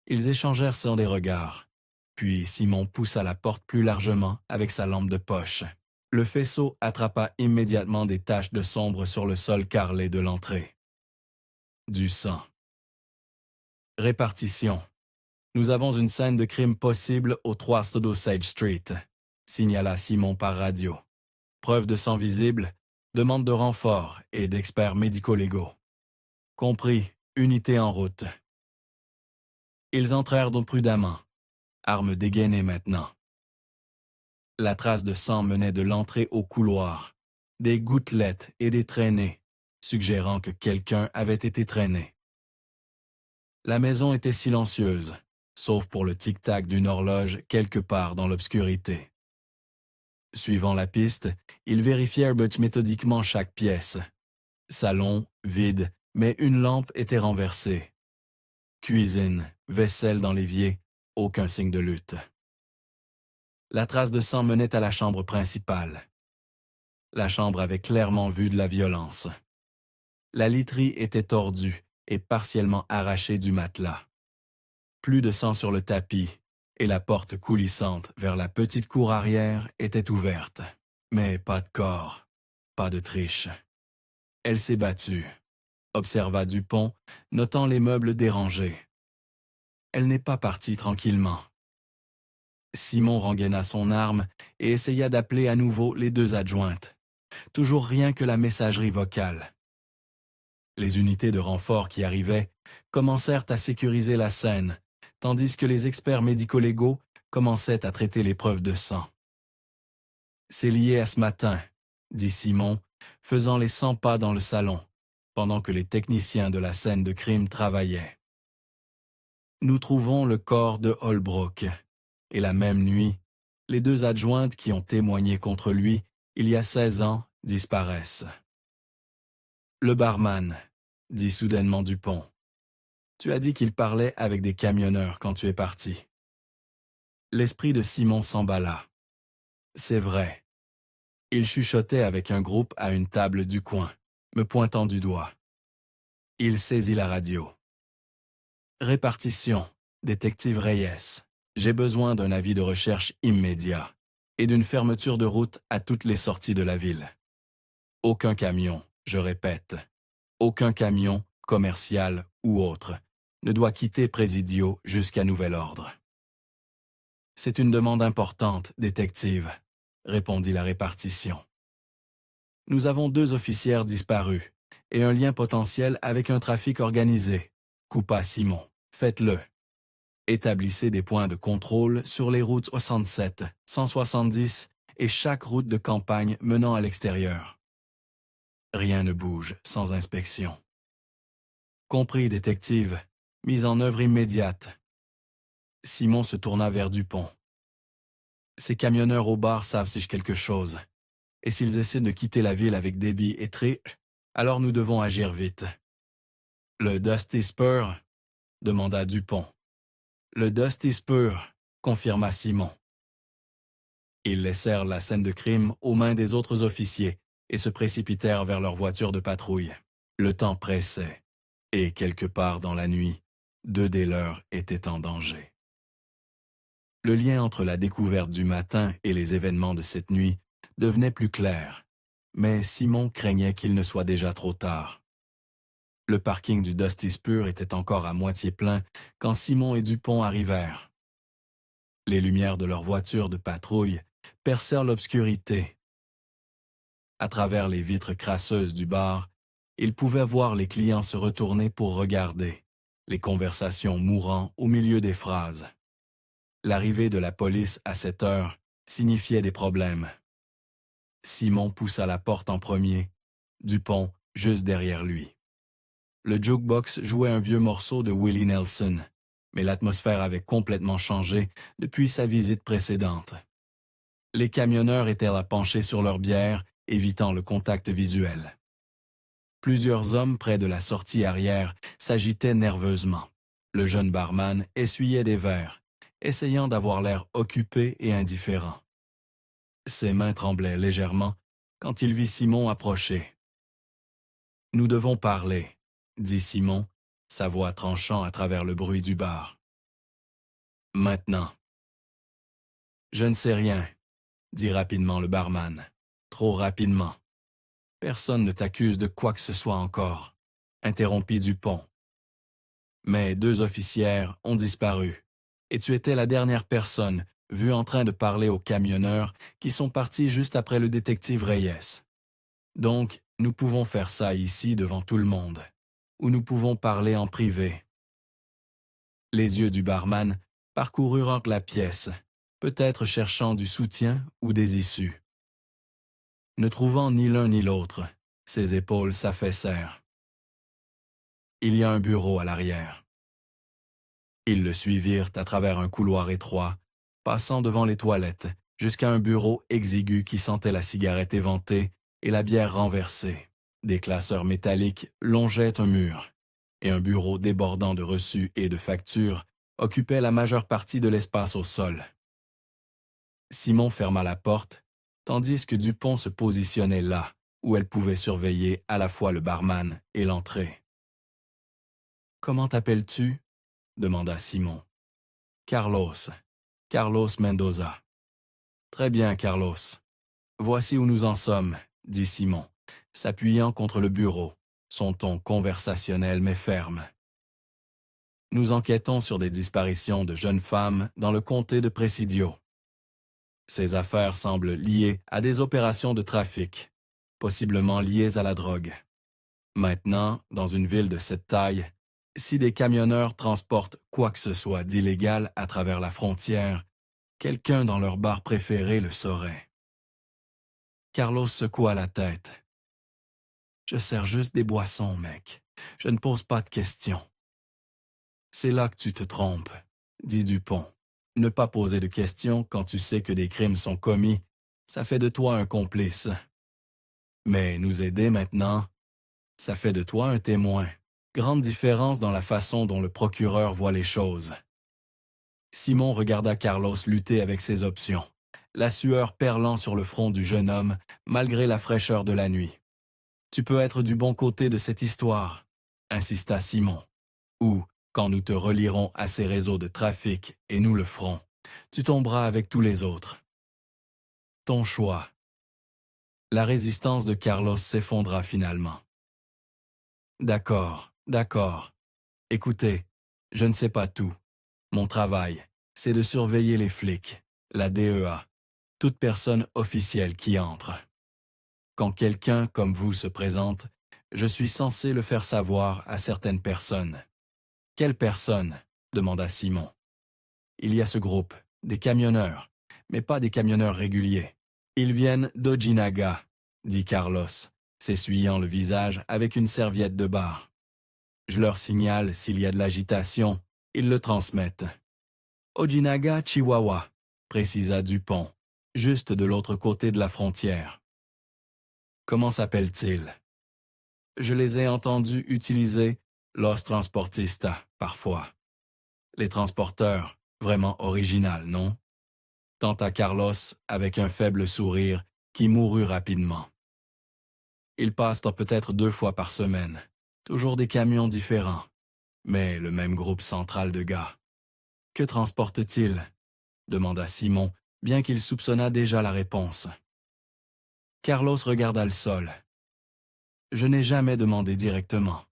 Ils échangèrent sans des regards. Puis Simon poussa la porte plus largement avec sa lampe de poche. Le faisceau attrapa immédiatement des taches de sombre sur le sol carrelé de l'entrée. Du sang. Répartition. Nous avons une scène de crime possible au 3 Osage Street, signala Simon par radio. Preuve de sang visible, demande de renfort et d'experts médico-légaux. Compris, unité en route. Ils entrèrent donc prudemment, armes dégainées maintenant. La trace de sang menait de l'entrée au couloir, des gouttelettes et des traînées, suggérant que quelqu'un avait été traîné. La maison était silencieuse, sauf pour le tic-tac d'une horloge quelque part dans l'obscurité. Suivant la piste, ils vérifièrent méthodiquement chaque pièce. Salon, vide, mais une lampe était renversée. Cuisine, vaisselle dans l'évier, aucun signe de lutte. La trace de sang menait à la chambre principale. La chambre avait clairement vu de la violence. La literie était tordue et partiellement arrachée du matelas. Plus de sang sur le tapis, et la porte coulissante vers la petite cour arrière était ouverte. Mais pas de corps, pas de triche. Elle s'est battue, observa Dupont, notant les meubles dérangés. Elle n'est pas partie tranquillement. Simon rengaina son arme et essaya d'appeler à nouveau les deux adjointes. Toujours rien que la messagerie vocale. Les unités de renfort qui arrivaient commencèrent à sécuriser la scène, tandis que les experts médico-légaux commençaient à traiter les preuves de sang. « C'est lié à ce matin », dit Simon, faisant les 100 pas dans le salon, pendant que les techniciens de la scène de crime travaillaient. Nous trouvons le corps de Holbrook. Et la même nuit, les deux adjointes qui ont témoigné contre lui il y a 16 ans disparaissent. Le barman, dit soudainement Dupont. Tu as dit qu'il parlait avec des camionneurs quand tu es parti. L'esprit de Simon s'emballa. C'est vrai. Il chuchotait avec un groupe à une table du coin, me pointant du doigt. Il saisit la radio. Répartition, détective Reyes. J'ai besoin d'un avis de recherche immédiat et d'une fermeture de route à toutes les sorties de la ville. Aucun camion, je répète, aucun camion, commercial ou autre, ne doit quitter Presidio jusqu'à nouvel ordre. C'est une demande importante, détective, répondit la répartition. Nous avons 2 officières disparus et un lien potentiel avec un trafic organisé, coupa Simon. Faites-le. Établissez des points de contrôle sur les routes 67, 170 et chaque route de campagne menant à l'extérieur. Rien ne bouge sans inspection. Compris, détective. Mise en œuvre immédiate. Simon se tourna vers Dupont. Ces camionneurs au bar savent si quelque chose. Et s'ils essaient de quitter la ville avec débit et triche, alors nous devons agir vite. Le Dusty Spur demanda Dupont. Le Dusty Spur, confirma Simon. Ils laissèrent la scène de crime aux mains des autres officiers et se précipitèrent vers leur voiture de patrouille. Le temps pressait, et quelque part dans la nuit, 2 des leurs étaient en danger. Le lien entre la découverte du matin et les événements de cette nuit devenait plus clair, mais Simon craignait qu'il ne soit déjà trop tard. Le parking du Dusty Spur était encore à moitié plein quand Simon et Dupont arrivèrent. Les lumières de leur voiture de patrouille percèrent l'obscurité. À travers les vitres crasseuses du bar, ils pouvaient voir les clients se retourner pour regarder, les conversations mourant au milieu des phrases. L'arrivée de la police à cette heure signifiait des problèmes. Simon poussa la porte en premier, Dupont juste derrière lui. Le jukebox jouait un vieux morceau de Willie Nelson, mais l'atmosphère avait complètement changé depuis sa visite précédente. Les camionneurs étaient là penchés sur leur bière, évitant le contact visuel. Plusieurs hommes près de la sortie arrière s'agitaient nerveusement. Le jeune barman essuyait des verres, essayant d'avoir l'air occupé et indifférent. Ses mains tremblaient légèrement quand il vit Simon approcher. « Nous devons parler », dit Simon, sa voix tranchant à travers le bruit du bar. « Maintenant. » « Je ne sais rien, » dit rapidement le barman. Trop rapidement. « Personne ne t'accuse de quoi que ce soit encore, » interrompit Dupont. « Mais 2 officières ont disparu, et tu étais la dernière personne vue en train de parler aux camionneurs qui sont partis juste après le détective Reyes. Donc, nous pouvons faire ça ici devant tout le monde, ou nous pouvons parler en privé. » Les yeux du barman parcoururent la pièce, peut-être cherchant du soutien ou des issues. Ne trouvant ni l'un ni l'autre, ses épaules s'affaissèrent. « Il y a un bureau à l'arrière. » Ils le suivirent à travers un couloir étroit, passant devant les toilettes, jusqu'à un bureau exigu qui sentait la cigarette éventée et la bière renversée. Des classeurs métalliques longeaient un mur, et un bureau débordant de reçus et de factures occupait la majeure partie de l'espace au sol. Simon ferma la porte, tandis que Dupont se positionnait là, où elle pouvait surveiller à la fois le barman et l'entrée. « Comment t'appelles-tu » demanda Simon. « Carlos. Carlos Mendoza. »« Très bien, Carlos. Voici où nous en sommes, » dit Simon, s'appuyant contre le bureau, son ton conversationnel mais ferme. « Nous enquêtons sur des disparitions de jeunes femmes dans le comté de Presidio. Ces affaires semblent liées à des opérations de trafic, possiblement liées à la drogue. Maintenant, dans une ville de cette taille, si des camionneurs transportent quoi que ce soit d'illégal à travers la frontière, quelqu'un dans leur bar préféré le saurait. » Carlos secoua la tête. « Je sers juste des boissons, mec. Je ne pose pas de questions. »« C'est là que tu te trompes, » dit Dupont. « Ne pas poser de questions quand tu sais que des crimes sont commis, ça fait de toi un complice. Mais nous aider maintenant, ça fait de toi un témoin. Grande différence dans la façon dont le procureur voit les choses. » Simon regarda Carlos lutter avec ses options, la sueur perlant sur le front du jeune homme malgré la fraîcheur de la nuit. « Tu peux être du bon côté de cette histoire, » insista Simon. « Ou, quand nous te relierons à ces réseaux de trafic, et nous le ferons, tu tomberas avec tous les autres. Ton choix. » La résistance de Carlos s'effondra finalement. « D'accord, d'accord. Écoutez, je ne sais pas tout. Mon travail, c'est de surveiller les flics, la DEA, toute personne officielle qui entre. Quand quelqu'un comme vous se présente, je suis censé le faire savoir à certaines personnes. »« Quelles personnes ?» demanda Simon. « Il y a ce groupe, des camionneurs, mais pas des camionneurs réguliers. Ils viennent d'Ojinaga, » dit Carlos, s'essuyant le visage avec une serviette de bar. « Je leur signale s'il y a de l'agitation, ils le transmettent. »« Ojinaga, Chihuahua, » précisa Dupont, juste de l'autre côté de la frontière. « Comment s'appellent-ils? » « Je les ai entendus utiliser Los Transportistas, parfois. Les transporteurs, vraiment original, non ?» tenta Carlos avec un faible sourire qui mourut rapidement. « Ils passent peut-être 2 fois par semaine, toujours des camions différents, mais le même groupe central de gars. »« Que transportent-ils » demanda Simon, bien qu'il soupçonnât déjà la réponse. Carlos regarda le sol. « Je n'ai jamais demandé directement.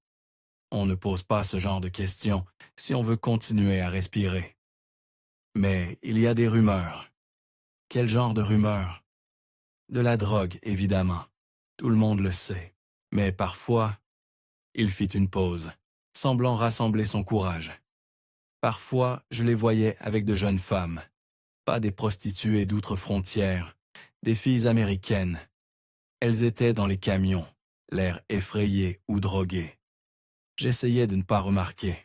On ne pose pas ce genre de questions si on veut continuer à respirer. Mais il y a des rumeurs. » « Quel genre de rumeurs? » « De la drogue, évidemment. Tout le monde le sait. Mais parfois, il fit une pause, semblant rassembler son courage. Parfois, je les voyais avec de jeunes femmes, pas des prostituées d'outre-frontière, des filles américaines. Elles étaient dans les camions, l'air effrayé ou drogué. J'essayais de ne pas remarquer.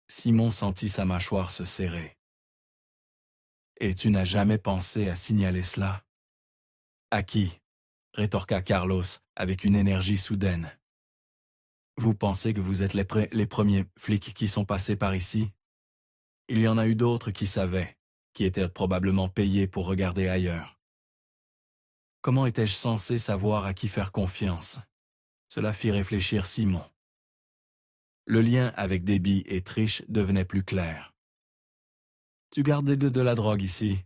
Simon sentit sa mâchoire se serrer. « Et tu n'as jamais pensé à signaler cela? »« À qui ?» rétorqua Carlos avec une énergie soudaine. « Vous pensez que vous êtes les premiers flics qui sont passés par ici? Il y en a eu d'autres qui savaient, qui étaient probablement payés pour regarder ailleurs. Comment étais-je censé savoir à qui faire confiance? » Cela fit réfléchir Simon. Le lien avec Debbie et Trish devenait plus clair. « Tu gardes de la drogue ici? »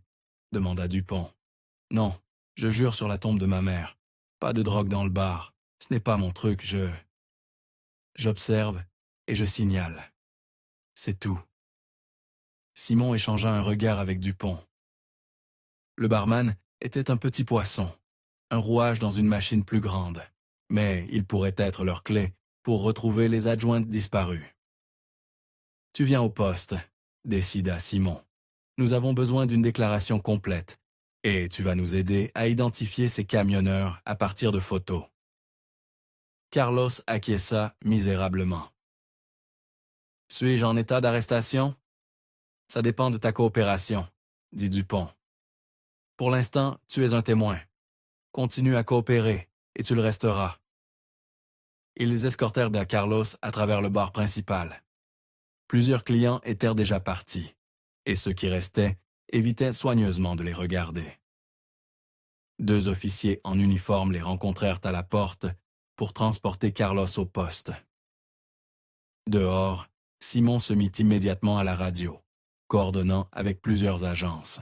demanda Dupont. « Non, je jure sur la tombe de ma mère. Pas de drogue dans le bar. Ce n'est pas mon truc, J'observe et je signale. C'est tout. » Simon échangea un regard avec Dupont. Le barman était un petit poisson, un rouage dans une machine plus grande, mais il pourrait être leur clé pour retrouver les adjointes disparues. « Tu viens au poste, » décida Simon. « Nous avons besoin d'une déclaration complète, et tu vas nous aider à identifier ces camionneurs à partir de photos. » Carlos acquiesça misérablement. « Suis-je en état d'arrestation? » « Ça dépend de ta coopération, » dit Dupont. « Pour l'instant, tu es un témoin. Continue à coopérer, et tu le resteras. » Ils escortèrent Carlos à travers le bar principal. Plusieurs clients étaient déjà partis, et ceux qui restaient évitaient soigneusement de les regarder. Deux officiers en uniforme les rencontrèrent à la porte pour transporter Carlos au poste. Dehors, Simon se mit immédiatement à la radio, coordonnant avec plusieurs agences.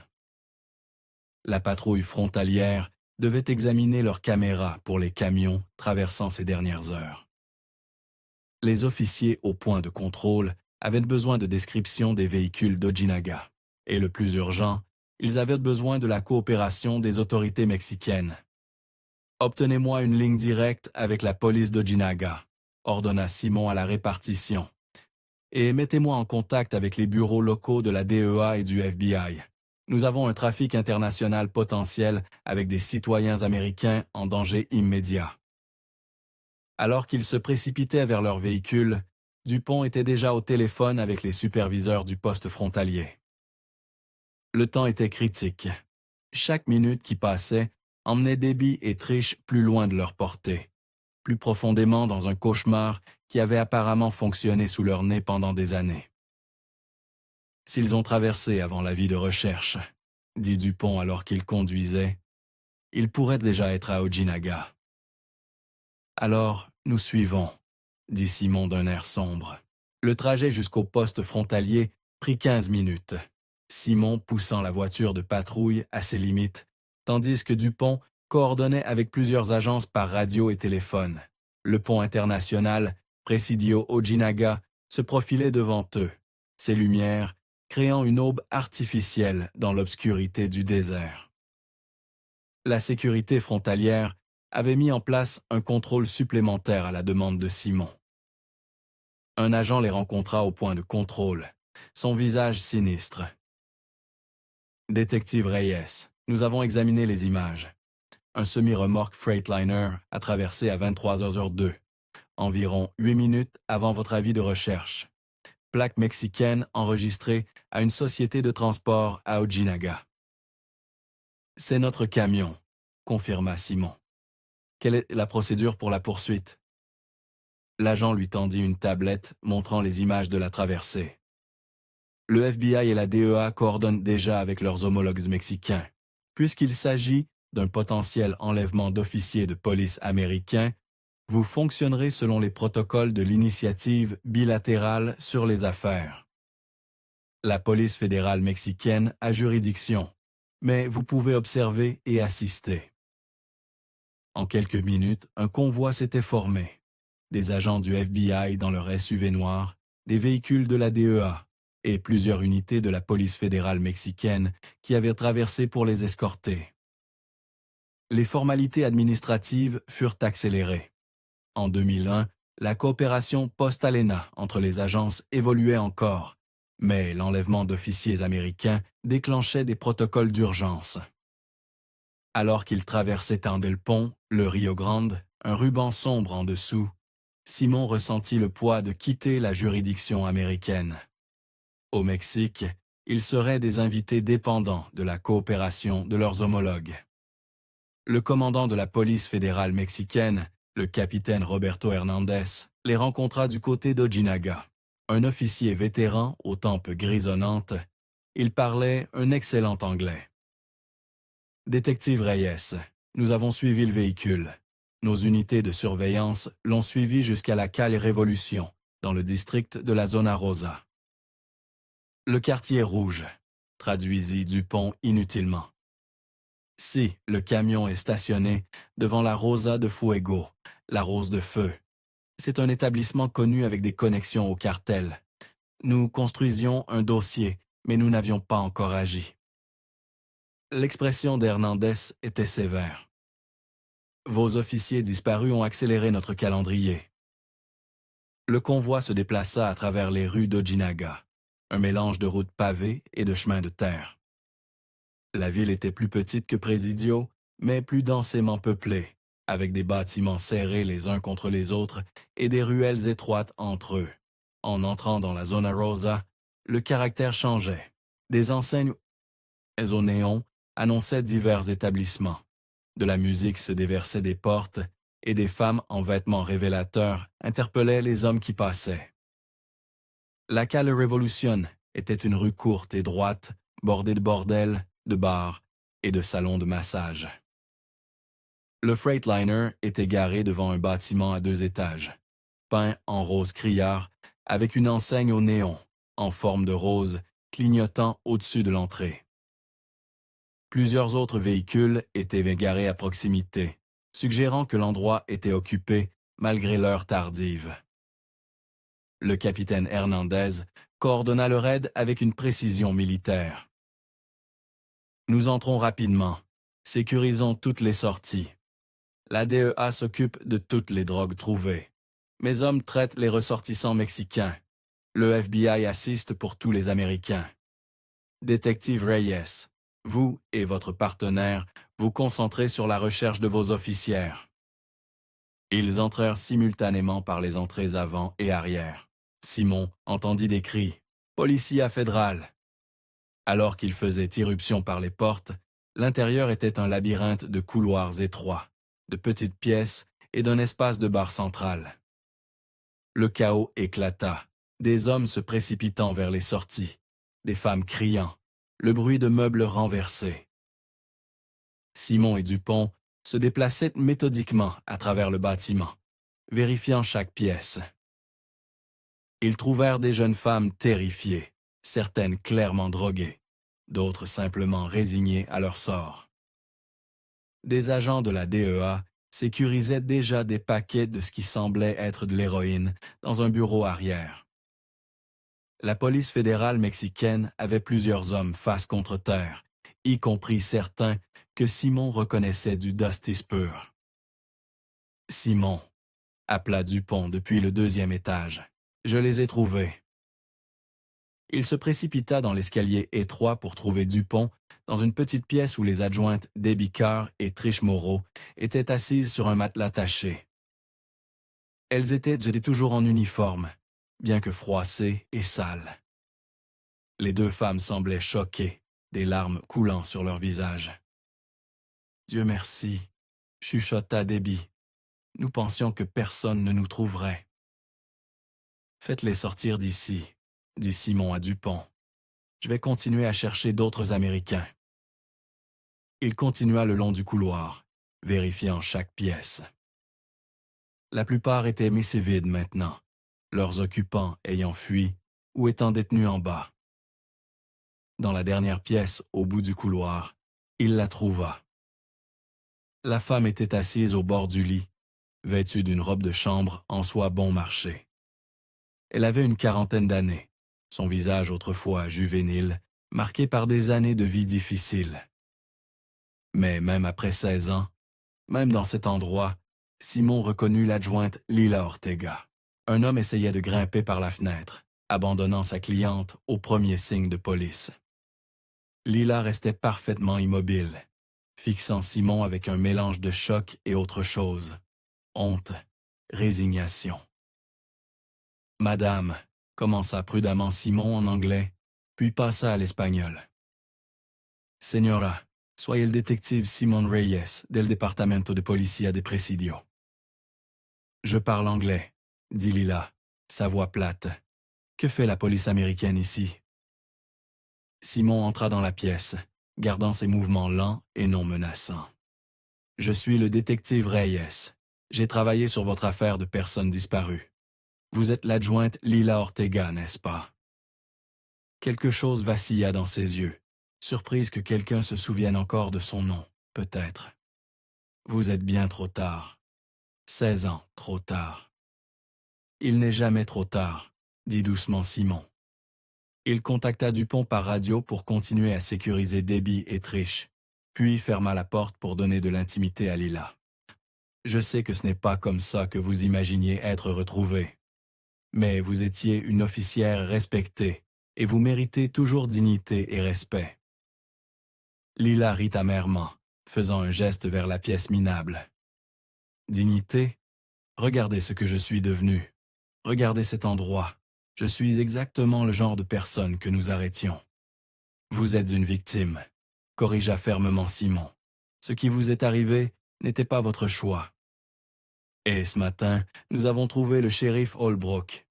La patrouille frontalière devait examiner leurs caméras pour les camions traversant ces dernières heures. Les officiers au point de contrôle avaient besoin de descriptions des véhicules d'Ojinaga, et le plus urgent, ils avaient besoin de la coopération des autorités mexicaines. « Obtenez-moi une ligne directe avec la police d'Ojinaga », ordonna Simon à la répartition. « Et mettez-moi en contact avec les bureaux locaux de la DEA et du FBI. Nous avons un trafic international potentiel avec des citoyens américains en danger immédiat. » Alors qu'ils se précipitaient vers leur véhicule, Dupont était déjà au téléphone avec les superviseurs du poste frontalier. Le temps était critique. Chaque minute qui passait emmenait Debbie et Trish plus loin de leur portée, plus profondément dans un cauchemar qui avait apparemment fonctionné sous leur nez pendant des années. « S'ils ont traversé avant l'avis de recherche, » dit Dupont alors qu'il conduisait, « ils pourraient déjà être à Ojinaga. » « Alors, nous suivons, » dit Simon d'un air sombre. Le trajet jusqu'au poste frontalier prit 15 minutes, Simon poussant la voiture de patrouille à ses limites, tandis que Dupont coordonnait avec plusieurs agences par radio et téléphone. Le pont international, Presidio Ojinaga, se profilait devant eux, ses lumières créant une aube artificielle dans l'obscurité du désert. La sécurité frontalière avait mis en place un contrôle supplémentaire à la demande de Simon. Un agent les rencontra au point de contrôle, son visage sinistre. « Détective Reyes, nous avons examiné les images. Un semi-remorque Freightliner a traversé à 23h02, environ 8 minutes avant votre avis de recherche. Plaque mexicaine enregistrée à une société de transport à Ojinaga. »« C'est notre camion, » confirma Simon. « Quelle est la procédure pour la poursuite? » L'agent lui tendit une tablette montrant les images de la traversée. Le FBI et la DEA coordonnent déjà avec leurs homologues mexicains. Puisqu'il s'agit d'un potentiel enlèvement d'officiers de police américains, vous fonctionnerez selon les protocoles de l'initiative bilatérale sur les affaires. La police fédérale mexicaine a juridiction, mais vous pouvez observer et assister. En quelques minutes, un convoi s'était formé. Des agents du FBI dans leur SUV noir, des véhicules de la DEA et plusieurs unités de la police fédérale mexicaine qui avaient traversé pour les escorter. Les formalités administratives furent accélérées. En 2001, la coopération post-ALENA entre les agences évoluait encore, mais l'enlèvement d'officiers américains déclenchait des protocoles d'urgence. Alors qu'ils traversaient Andel Pont, le Rio Grande, un ruban sombre en dessous, Simon ressentit le poids de quitter la juridiction américaine. Au Mexique, ils seraient des invités dépendants de la coopération de leurs homologues. Le commandant de la police fédérale mexicaine Le capitaine Roberto Hernandez les rencontra du côté d'Ojinaga. Un officier vétéran aux tempes grisonnantes, il parlait un excellent anglais. Détective Reyes, nous avons suivi le véhicule. Nos unités de surveillance l'ont suivi jusqu'à la Calle Révolution, dans le district de la Zona Rosa. Le quartier rouge, traduisit Dupont inutilement. Si le camion est stationné devant la Rosa de Fuego, la Rose de Feu, c'est un établissement connu avec des connexions au cartel. Nous construisions un dossier, mais nous n'avions pas encore agi. L'expression d'Hernandez était sévère. Vos officiers disparus ont accéléré notre calendrier. Le convoi se déplaça à travers les rues d'Ojinaga, un mélange de routes pavées et de chemins de terre. La ville était plus petite que Presidio, mais plus densément peuplée, avec des bâtiments serrés les uns contre les autres et des ruelles étroites entre eux. En entrant dans la Zona Rosa, le caractère changeait. Des enseignes au néon annonçaient divers établissements. De la musique se déversait des portes et des femmes en vêtements révélateurs interpellaient les hommes qui passaient. La Calle Revolution était une rue courte et droite, bordée de bordels, de bars et de salons de massage. Le Freightliner était garé devant un bâtiment à 2 étages, peint en rose criard, avec une enseigne au néon, en forme de rose, clignotant au-dessus de l'entrée. Plusieurs autres véhicules étaient garés à proximité, suggérant que l'endroit était occupé malgré l'heure tardive. Le capitaine Hernandez coordonna le raid avec une précision militaire. Nous entrons rapidement, sécurisons toutes les sorties. La DEA s'occupe de toutes les drogues trouvées. Mes hommes traitent les ressortissants mexicains. Le FBI assiste pour tous les Américains. Détective Reyes, vous et votre partenaire vous concentrez sur la recherche de vos officières. Ils entrèrent simultanément par les entrées avant et arrière. Simon entendit des cris « Policia fédérale !» Alors qu'il faisait irruption par les portes, l'intérieur était un labyrinthe de couloirs étroits, de petites pièces et d'un espace de bar central. Le chaos éclata, des hommes se précipitant vers les sorties, des femmes criant, le bruit de meubles renversés. Simon et Dupont se déplaçaient méthodiquement à travers le bâtiment, vérifiant chaque pièce. Ils trouvèrent des jeunes femmes terrifiées, certaines clairement droguées, d'autres simplement résignées à leur sort. Des agents de la DEA sécurisaient déjà des paquets de ce qui semblait être de l'héroïne dans un bureau arrière. La police fédérale mexicaine avait plusieurs hommes face contre terre, y compris certains que Simon reconnaissait du Dusty pur. « Simon » appela Dupont depuis le 2e étage. « Je les ai trouvés. » Il se précipita dans l'escalier étroit pour trouver Dupont dans une petite pièce où les adjointes Debbie Carr et Trish Moreau étaient assises sur un matelas taché. Elles étaient toujours en uniforme, bien que froissées et sales. Les 2 femmes semblaient choquées, des larmes coulant sur leur visage. « Dieu merci », chuchota Debbie. « Nous pensions que personne ne nous trouverait. »« Faites-les sortir d'ici, » dit Simon à Dupont. « Je vais continuer à chercher d'autres Américains. » Il continua le long du couloir, vérifiant chaque pièce. La plupart étaient laissés vides maintenant, leurs occupants ayant fui ou étant détenus en bas. Dans la dernière pièce, au bout du couloir, il la trouva. La femme était assise au bord du lit, vêtue d'une robe de chambre en soie bon marché. Elle avait une 40aine d'années, son visage autrefois juvénile, marqué par des années de vie difficiles. Mais même après 16 ans, même dans cet endroit, Simon reconnut l'adjointe Lila Ortega. Un homme essayait de grimper par la fenêtre, abandonnant sa cliente au premier signe de police. Lila restait parfaitement immobile, fixant Simon avec un mélange de choc et autre chose. Honte, résignation. « Madame », commença prudemment Simon en anglais, puis passa à l'espagnol. « Señora, soyez le détective Simon Reyes del Departamento de Policía de Presidio. » Je parle anglais, dit Lila, sa voix plate. Que fait la police américaine ici? Simon entra dans la pièce, gardant ses mouvements lents et non menaçants. Je suis le détective Reyes. J'ai travaillé sur votre affaire de personnes disparues. Vous êtes l'adjointe Lila Ortega, n'est-ce pas? Quelque chose vacilla dans ses yeux, surprise que quelqu'un se souvienne encore de son nom, peut-être. Vous êtes bien trop tard. 16 ans, trop tard. Il n'est jamais trop tard, dit doucement Simon. Il contacta Dupont par radio pour continuer à sécuriser Debbie et Trish, puis ferma la porte pour donner de l'intimité à Lila. Je sais que ce n'est pas comme ça que vous imaginiez être retrouvée. Mais vous étiez une officière respectée, et vous méritez toujours dignité et respect. Lila rit amèrement, faisant un geste vers la pièce minable. Dignité? Regardez ce que je suis devenu. Regardez cet endroit. Je suis exactement le genre de personne que nous arrêtions. Vous êtes une victime, corrigea fermement Simon. Ce qui vous est arrivé n'était pas votre choix. Et ce matin, nous avons trouvé le shérif Holbrook.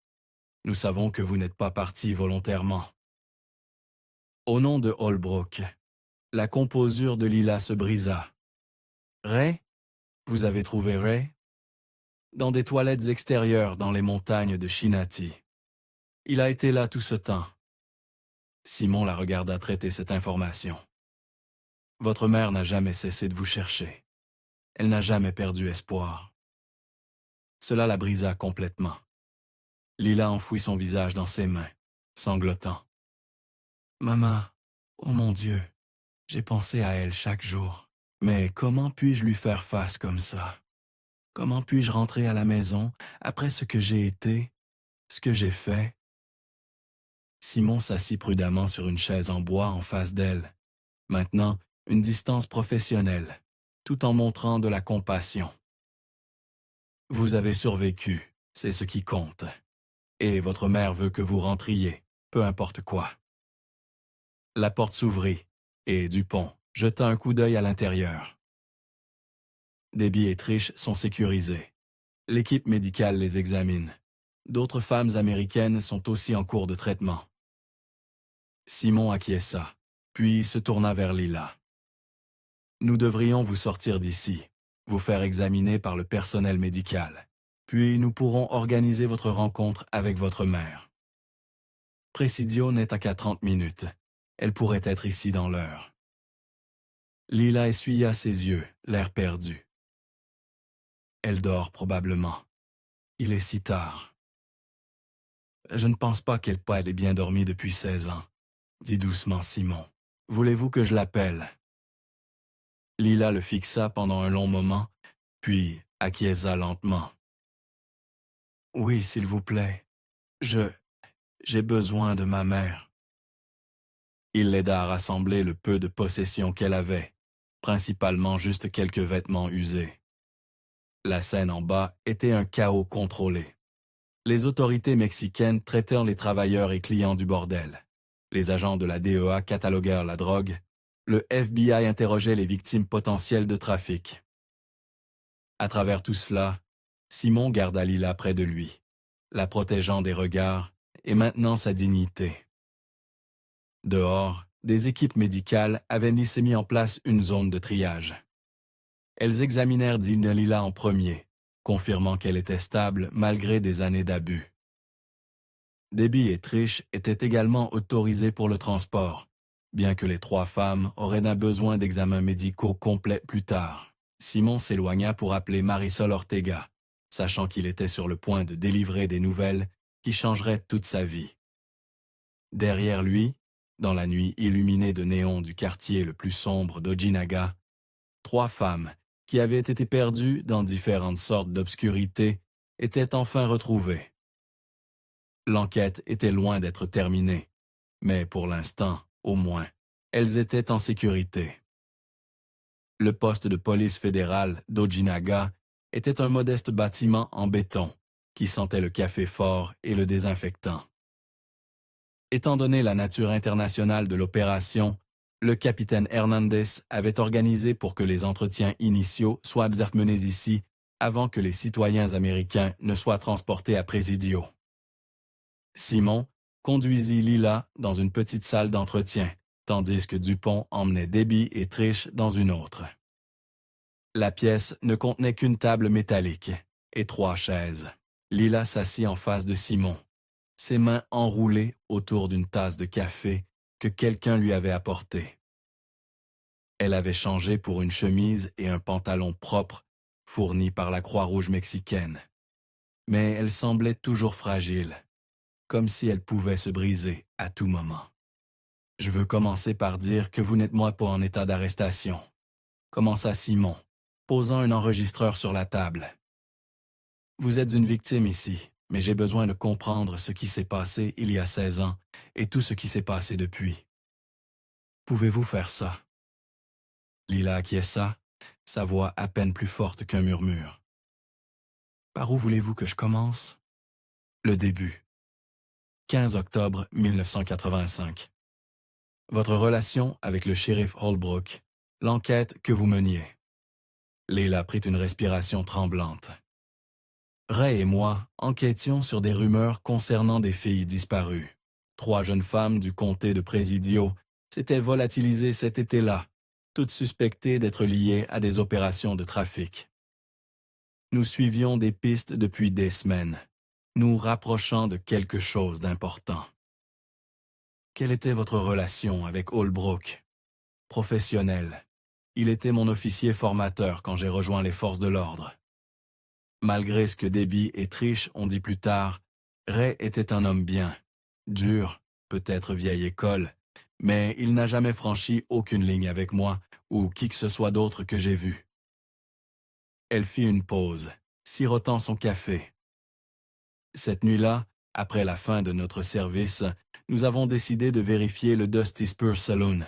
Nous savons que vous n'êtes pas parti volontairement. Au nom de Holbrook, la composure de Lila se brisa. Ray? Vous avez trouvé Ray? Dans des toilettes extérieures dans les montagnes de Chinati. Il a été là tout ce temps. Simon la regarda traiter cette information. Votre mère n'a jamais cessé de vous chercher. Elle n'a jamais perdu espoir. Cela la brisa complètement. Lila enfouit son visage dans ses mains, sanglotant. Maman, oh mon Dieu, j'ai pensé à elle chaque jour. Mais comment puis-je lui faire face comme ça? Comment puis-je rentrer à la maison après ce que j'ai été, ce que j'ai fait? Simon s'assit prudemment sur une chaise en bois en face d'elle. Maintenant, une distance professionnelle, tout en montrant de la compassion. Vous avez survécu, c'est ce qui compte. Et votre mère veut que vous rentriez, peu importe quoi. La porte s'ouvrit, et Dupont jeta un coup d'œil à l'intérieur. Debbie et Trish sont sécurisés. L'équipe médicale les examine. D'autres femmes américaines sont aussi en cours de traitement. Simon acquiesça, puis se tourna vers Lila. Nous devrions vous sortir d'ici, vous faire examiner par le personnel médical, puis nous pourrons organiser votre rencontre avec votre mère. Presidio n'est qu'à 30 minutes. Elle pourrait être ici dans l'heure. Lila essuya ses yeux, l'air perdu. Elle dort probablement. Il est si tard. Je ne pense pas qu'elle ait bien dormi depuis 16 ans, dit doucement Simon. Voulez-vous que je l'appelle? Lila le fixa pendant un long moment, puis acquiesça lentement. Oui, s'il vous plaît. J'ai besoin de ma mère. Il l'aida à rassembler le peu de possessions qu'elle avait, principalement juste quelques vêtements usés. La scène en bas était un chaos contrôlé. Les autorités mexicaines traitèrent les travailleurs et clients du bordel. Les agents de la DEA cataloguèrent la drogue. Le FBI interrogeait les victimes potentielles de trafic. À travers tout cela, Simon garda Lila près de lui, la protégeant des regards et maintenant sa dignité. Dehors, des équipes médicales avaient mis en place une zone de triage. Elles examinèrent Dina Lila en premier, confirmant qu'elle était stable malgré des années d'abus. Debbie et Trish étaient également autorisées pour le transport, bien que les 3 femmes auraient un besoin d'examens médicaux complets plus tard. Simon s'éloigna pour appeler Marisol Ortega, sachant qu'il était sur le point de délivrer des nouvelles qui changeraient toute sa vie. Derrière lui, dans la nuit illuminée de néons du quartier le plus sombre d'Ojinaga, 3 femmes, qui avaient été perdues dans différentes sortes d'obscurité, étaient enfin retrouvées. L'enquête était loin d'être terminée, mais pour l'instant, au moins, elles étaient en sécurité. Le poste de police fédérale d'Ojinaga était un modeste bâtiment en béton qui sentait le café fort et le désinfectant. Étant donné la nature internationale de l'opération, le capitaine Hernandez avait organisé pour que les entretiens initiaux soient menés ici avant que les citoyens américains ne soient transportés à Presidio. Simon conduisit Lila dans une petite salle d'entretien, tandis que Dupont emmenait Debbie et Trish dans une autre. La pièce ne contenait qu'une table métallique et 3 chaises. Lila s'assit en face de Simon, ses mains enroulées autour d'une tasse de café que quelqu'un lui avait apportée. Elle avait changé pour une chemise et un pantalon propres fournis par la Croix-Rouge mexicaine. Mais elle semblait toujours fragile, comme si elle pouvait se briser à tout moment. « Je veux commencer par dire que vous n'êtes moi pas en état d'arrestation », commença Simon, posant un enregistreur sur la table. « Vous êtes une victime ici, mais j'ai besoin de comprendre ce qui s'est passé il y a 16 ans et tout ce qui s'est passé depuis. Pouvez-vous faire ça? » Lila acquiesça, sa voix à peine plus forte qu'un murmure. « Par où voulez-vous que je commence? » Le début. 15 octobre 1985. Votre relation avec le shérif Holbrook, l'enquête que vous meniez. Lila prit une respiration tremblante. Ray et moi enquêtions sur des rumeurs concernant des filles disparues. 3 jeunes femmes du comté de Presidio s'étaient volatilisées cet été-là, toutes suspectées d'être liées à des opérations de trafic. Nous suivions des pistes depuis des semaines, nous rapprochant de quelque chose d'important. Quelle était votre relation avec Holbrook? Professionnel. Il était mon officier formateur quand j'ai rejoint les forces de l'ordre. Malgré ce que Debbie et Trish ont dit plus tard, Ray était un homme bien, dur, peut-être vieille école, mais il n'a jamais franchi aucune ligne avec moi ou qui que ce soit d'autre que j'ai vu. Elle fit une pause, sirotant son café. Cette nuit-là, après la fin de notre service, nous avons décidé de vérifier le Dusty Spur Saloon.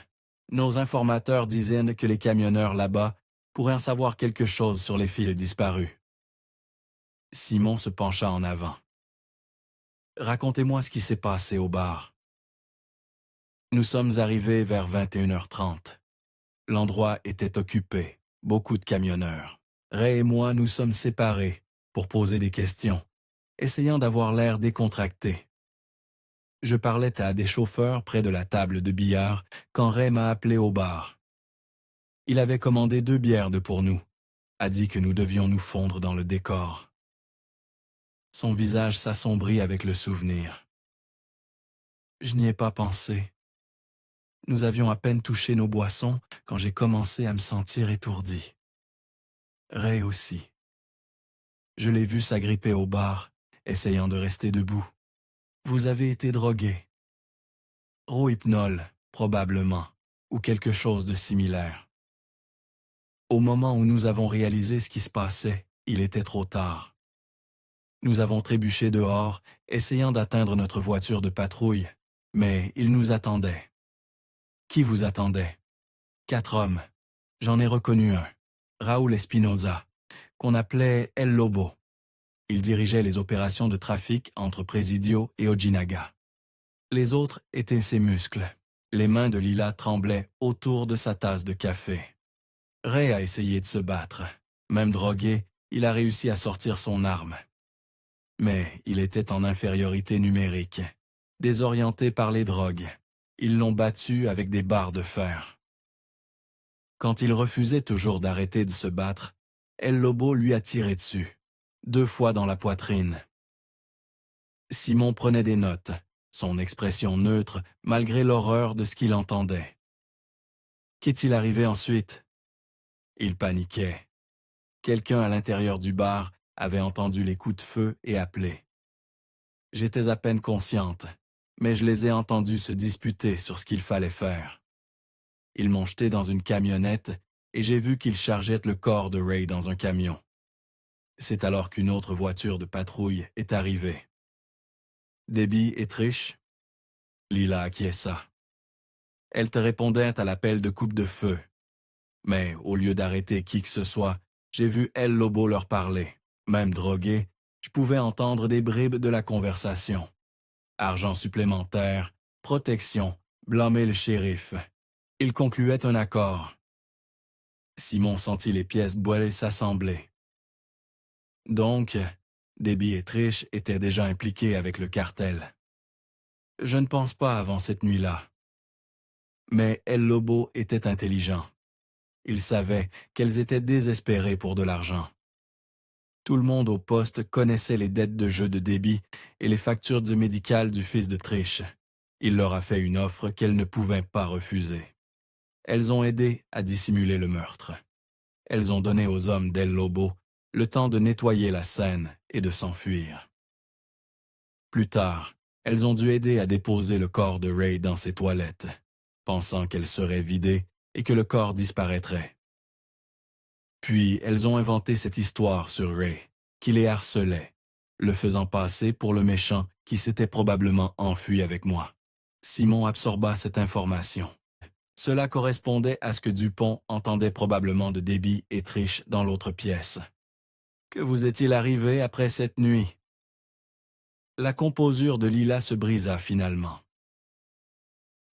Nos informateurs disaient que les camionneurs là-bas pourraient en savoir quelque chose sur les filles disparues. Simon se pencha en avant. Racontez-moi ce qui s'est passé au bar. Nous sommes arrivés vers 21h30. L'endroit était occupé, beaucoup de camionneurs. Ray et moi nous sommes séparés pour poser des questions, essayant d'avoir l'air décontracté. Je parlais à des chauffeurs près de la table de billard quand Ray m'a appelé au bar. Il avait commandé 2 bières de pour nous, a dit que nous devions nous fondre dans le décor. Son visage s'assombrit avec le souvenir. Je n'y ai pas pensé. Nous avions à peine touché nos boissons quand j'ai commencé à me sentir étourdi. Ray aussi. Je l'ai vu s'agripper au bar, essayant de rester debout. Vous avez été drogué. Rohypnol, probablement, ou quelque chose de similaire. Au moment où nous avons réalisé ce qui se passait, il était trop tard. Nous avons trébuché dehors, essayant d'atteindre notre voiture de patrouille, mais il nous attendait. Qui vous attendait? 4 hommes. J'en ai reconnu un, Raúl Espinoza, qu'on appelait El Lobo. Il dirigeait les opérations de trafic entre Presidio et Ojinaga. Les autres étaient ses muscles. Les mains de Lila tremblaient autour de sa tasse de café. Ray a essayé de se battre. Même drogué, il a réussi à sortir son arme. Mais il était en infériorité numérique. Désorienté par les drogues, ils l'ont battu avec des barres de fer. Quand il refusait toujours d'arrêter de se battre, El Lobo lui a tiré dessus, 2 fois dans la poitrine. Simon prenait des notes, son expression neutre malgré l'horreur de ce qu'il entendait. Qu'est-il arrivé ensuite? Il paniquait. Quelqu'un à l'intérieur du bar avait entendu les coups de feu et appelé. J'étais à peine consciente, mais je les ai entendus se disputer sur ce qu'il fallait faire. Ils m'ont jeté dans une camionnette et j'ai vu qu'ils chargeaient le corps de Ray dans un camion. C'est alors qu'une autre voiture de patrouille est arrivée. Debbie et Trish? Lila acquiesça. Elle te répondait à l'appel de coupe de feu. Mais au lieu d'arrêter qui que ce soit, j'ai vu El Lobo leur parler. Même drogué, je pouvais entendre des bribes de la conversation. Argent supplémentaire, protection, blâmer le shérif. Il concluait un accord. Simon sentit les pièces boilées s'assembler. Donc, Debbie et Trish étaient déjà impliqués avec le cartel. Je ne pense pas avant cette nuit-là. Mais El Lobo était intelligent. Il savait qu'elles étaient désespérées pour de l'argent. Tout le monde au poste connaissait les dettes de jeu de Debbie et les factures du médical du fils de Trish. Il leur a fait une offre qu'elles ne pouvaient pas refuser. Elles ont aidé à dissimuler le meurtre. Elles ont donné aux hommes d'El Lobo le temps de nettoyer la scène et de s'enfuir. Plus tard, elles ont dû aider à déposer le corps de Ray dans ses toilettes, pensant qu'elle serait vidée et que le corps disparaîtrait. Puis, elles ont inventé cette histoire sur Ray, qui les harcelait, le faisant passer pour le méchant qui s'était probablement enfui avec moi. Simon absorba cette information. Cela correspondait à ce que Dupont entendait probablement de Debbie et Trish dans l'autre pièce. Que vous est-il arrivé après cette nuit? La composure de Lila se brisa finalement.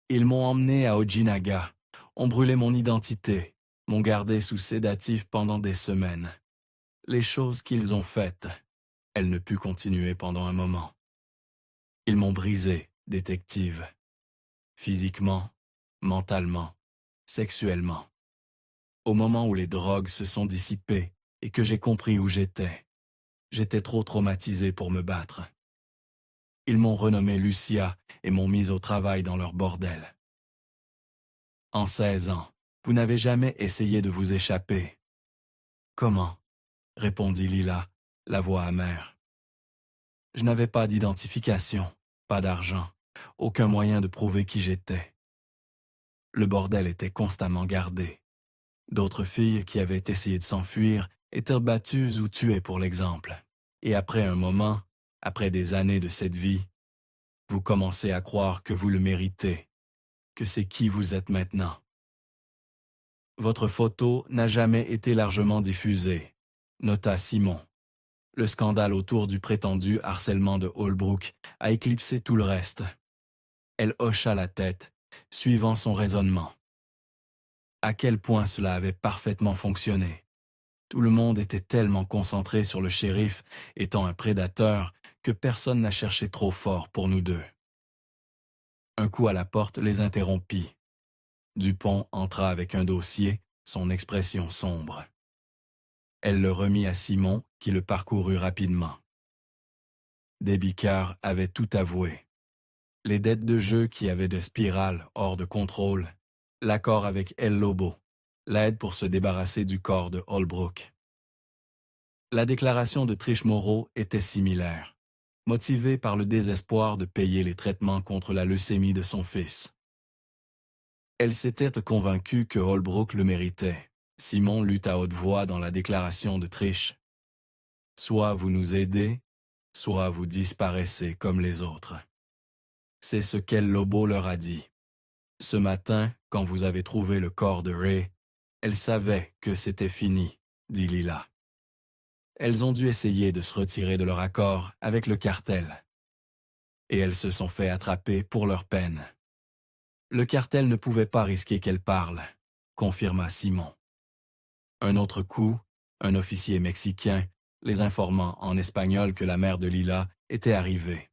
Ils m'ont emmené à Ojinaga, ont brûlé mon identité, m'ont gardé sous sédatif pendant des semaines. Les choses qu'ils ont faites, elle ne put continuer pendant un moment. Ils m'ont brisé, détective. Physiquement, mentalement, sexuellement. Au moment où les drogues se sont dissipées et que j'ai compris où j'étais trop traumatisé pour me battre. Ils m'ont renommé Lucia et m'ont mis au travail dans leur bordel. En 16 ans, vous n'avez jamais essayé de vous échapper. Comment? Répondit Lila, la voix amère. Je n'avais pas d'identification, pas d'argent, aucun moyen de prouver qui j'étais. Le bordel était constamment gardé. D'autres filles qui avaient essayé de s'enfuir étaient battues ou tuées pour l'exemple. Et après un moment, après des années de cette vie, vous commencez à croire que vous le méritez, que c'est qui vous êtes maintenant. Votre photo n'a jamais été largement diffusée, nota Simon. Le scandale autour du prétendu harcèlement de Holbrook a éclipsé tout le reste. Elle hocha la tête, suivant son raisonnement. À quel point cela avait parfaitement fonctionné. Tout le monde était tellement concentré sur le shérif étant un prédateur que personne n'a cherché trop fort pour nous deux. Un coup à la porte les interrompit. Dupont entra avec un dossier, son expression sombre. Elle le remit à Simon, qui le parcourut rapidement. Debbie Kerr avait tout avoué. Les dettes de jeu qui avaient de spirale hors de contrôle, l'accord avec El Lobo, l'aide pour se débarrasser du corps de Holbrook. La déclaration de Trish Moreau était similaire, motivée par le désespoir de payer les traitements contre la leucémie de son fils. Elle s'était convaincue que Holbrook le méritait. Simon lut à haute voix dans la déclaration de Trish. Soit vous nous aidez, soit vous disparaissez comme les autres. C'est ce qu'El Lobo leur a dit. Ce matin, quand vous avez trouvé le corps de Ray, elle savait que c'était fini, dit Lila. Elles ont dû essayer de se retirer de leur accord avec le cartel. Et elles se sont fait attraper pour leur peine. Le cartel ne pouvait pas risquer qu'elle parle, confirma Simon. Un autre coup, un officier mexicain, les informant en espagnol que la mère de Lila était arrivée.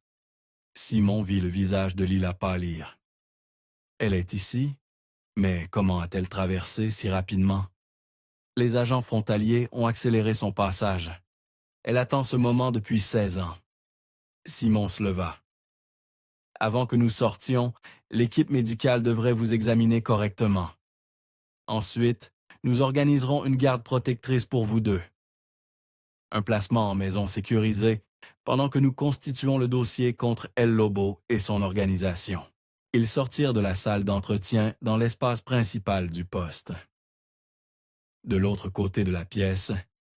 Simon vit le visage de Lila pâlir. Elle est ici, mais comment a-t-elle traversé si rapidement? Les agents frontaliers ont accéléré son passage. Elle attend ce moment depuis 16 ans. Simon se leva. Avant que nous sortions, l'équipe médicale devrait vous examiner correctement. Ensuite, nous organiserons une garde protectrice pour vous deux. Un placement en maison sécurisée pendant que nous constituons le dossier contre El Lobo et son organisation. Ils sortirent de la salle d'entretien dans l'espace principal du poste. De l'autre côté de la pièce,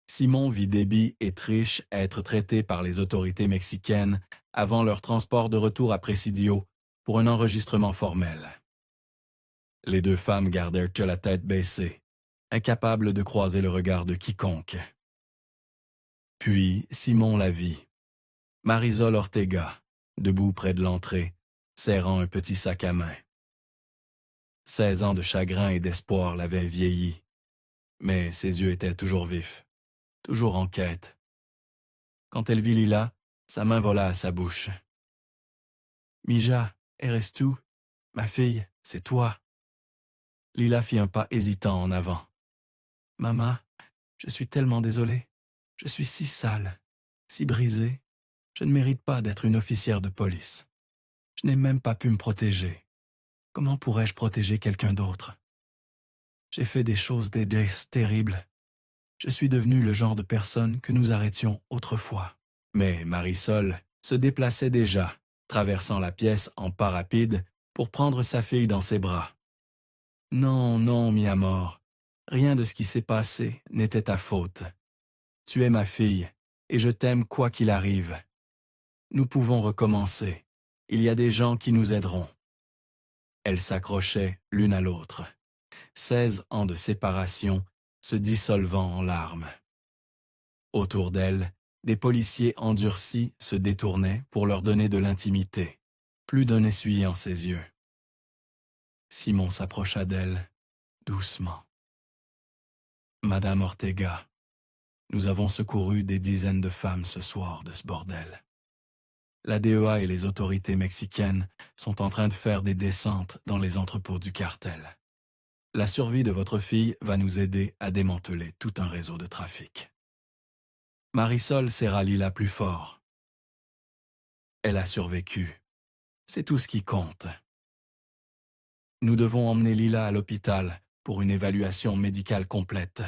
Simon vit Debbie et Trish être traités par les autorités mexicaines avant leur transport de retour à Presidio pour un enregistrement formel. Les deux femmes gardèrent la tête baissée, incapables de croiser le regard de quiconque. Puis Simon la vit. Marisol Ortega, debout près de l'entrée, serrant un petit sac à main. 16 ans de chagrin et d'espoir l'avaient vieilli, mais ses yeux étaient toujours vifs, toujours en quête. Quand elle vit Lila, sa main vola à sa bouche. « Mija, eres-tu? Ma fille, c'est toi. » Lila fit un pas hésitant en avant. « Maman, je suis tellement désolée. Je suis si sale, si brisée. Je ne mérite pas d'être une officière de police. Je n'ai même pas pu me protéger. Comment pourrais-je protéger quelqu'un d'autre? J'ai fait des choses terribles. Je suis devenue le genre de personne que nous arrêtions autrefois. » Mais Marisol se déplaçait déjà, traversant la pièce en pas rapide pour prendre sa fille dans ses bras. « Non, non, mi amor. Rien de ce qui s'est passé n'était ta faute. Tu es ma fille, et je t'aime quoi qu'il arrive. Nous pouvons recommencer. Il y a des gens qui nous aideront. » Elles s'accrochaient l'une à l'autre. 16 ans de séparation se dissolvant en larmes. Autour d'elles, des policiers endurcis se détournaient pour leur donner de l'intimité, plus d'un essuyant ses yeux. Simon s'approcha d'elle, doucement. « Madame Ortega, nous avons secouru des dizaines de femmes ce soir de ce bordel. La DEA et les autorités mexicaines sont en train de faire des descentes dans les entrepôts du cartel. La survie de votre fille va nous aider à démanteler tout un réseau de trafic. » Marisol serra Lila plus fort. Elle a survécu. C'est tout ce qui compte. Nous devons emmener Lila à l'hôpital pour une évaluation médicale complète.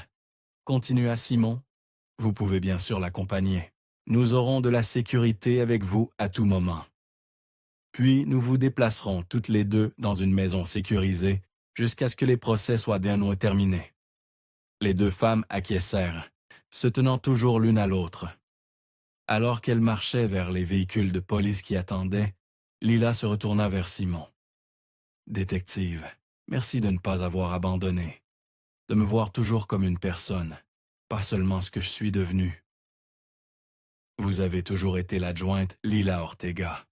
Continua Simon. Vous pouvez bien sûr l'accompagner. Nous aurons de la sécurité avec vous à tout moment. Puis nous vous déplacerons toutes les deux dans une maison sécurisée jusqu'à ce que les procès soient bientôt terminés. Les deux femmes acquiescèrent, se tenant toujours l'une à l'autre. Alors qu'elles marchaient vers les véhicules de police qui attendaient, Lila se retourna vers Simon. « Détective, merci de ne pas avoir abandonné, de me voir toujours comme une personne, pas seulement ce que je suis devenu. » « Vous avez toujours été l'adjointe Lila Ortega, »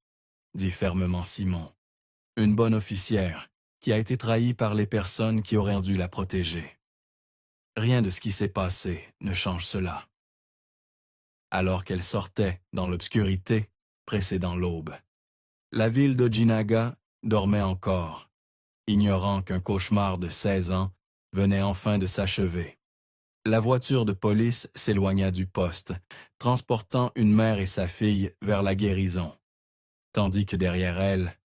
dit fermement Simon. « Une bonne officière qui a été trahie par les personnes qui auraient dû la protéger. Rien de ce qui s'est passé ne change cela. » Alors qu'elle sortait dans l'obscurité, précédant l'aube, la ville d'Ojinaga dormait encore, ignorant qu'un cauchemar de 16 ans venait enfin de s'achever. La voiture de police s'éloigna du poste, transportant une mère et sa fille vers la guérison, tandis que derrière elle,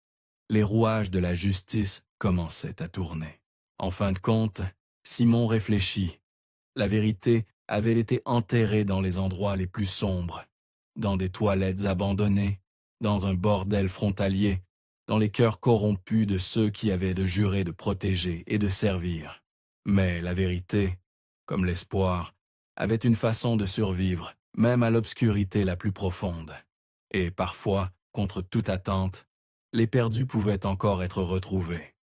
les rouages de la justice commençaient à tourner. En fin de compte, Simon réfléchit. La vérité avait été enterrée dans les endroits les plus sombres, dans des toilettes abandonnées, dans un bordel frontalier, dans les cœurs corrompus de ceux qui avaient de jurer de protéger et de servir. Mais la vérité, comme l'espoir, avait une façon de survivre, même à l'obscurité la plus profonde. Et parfois, contre toute attente, les perdus pouvaient encore être retrouvés.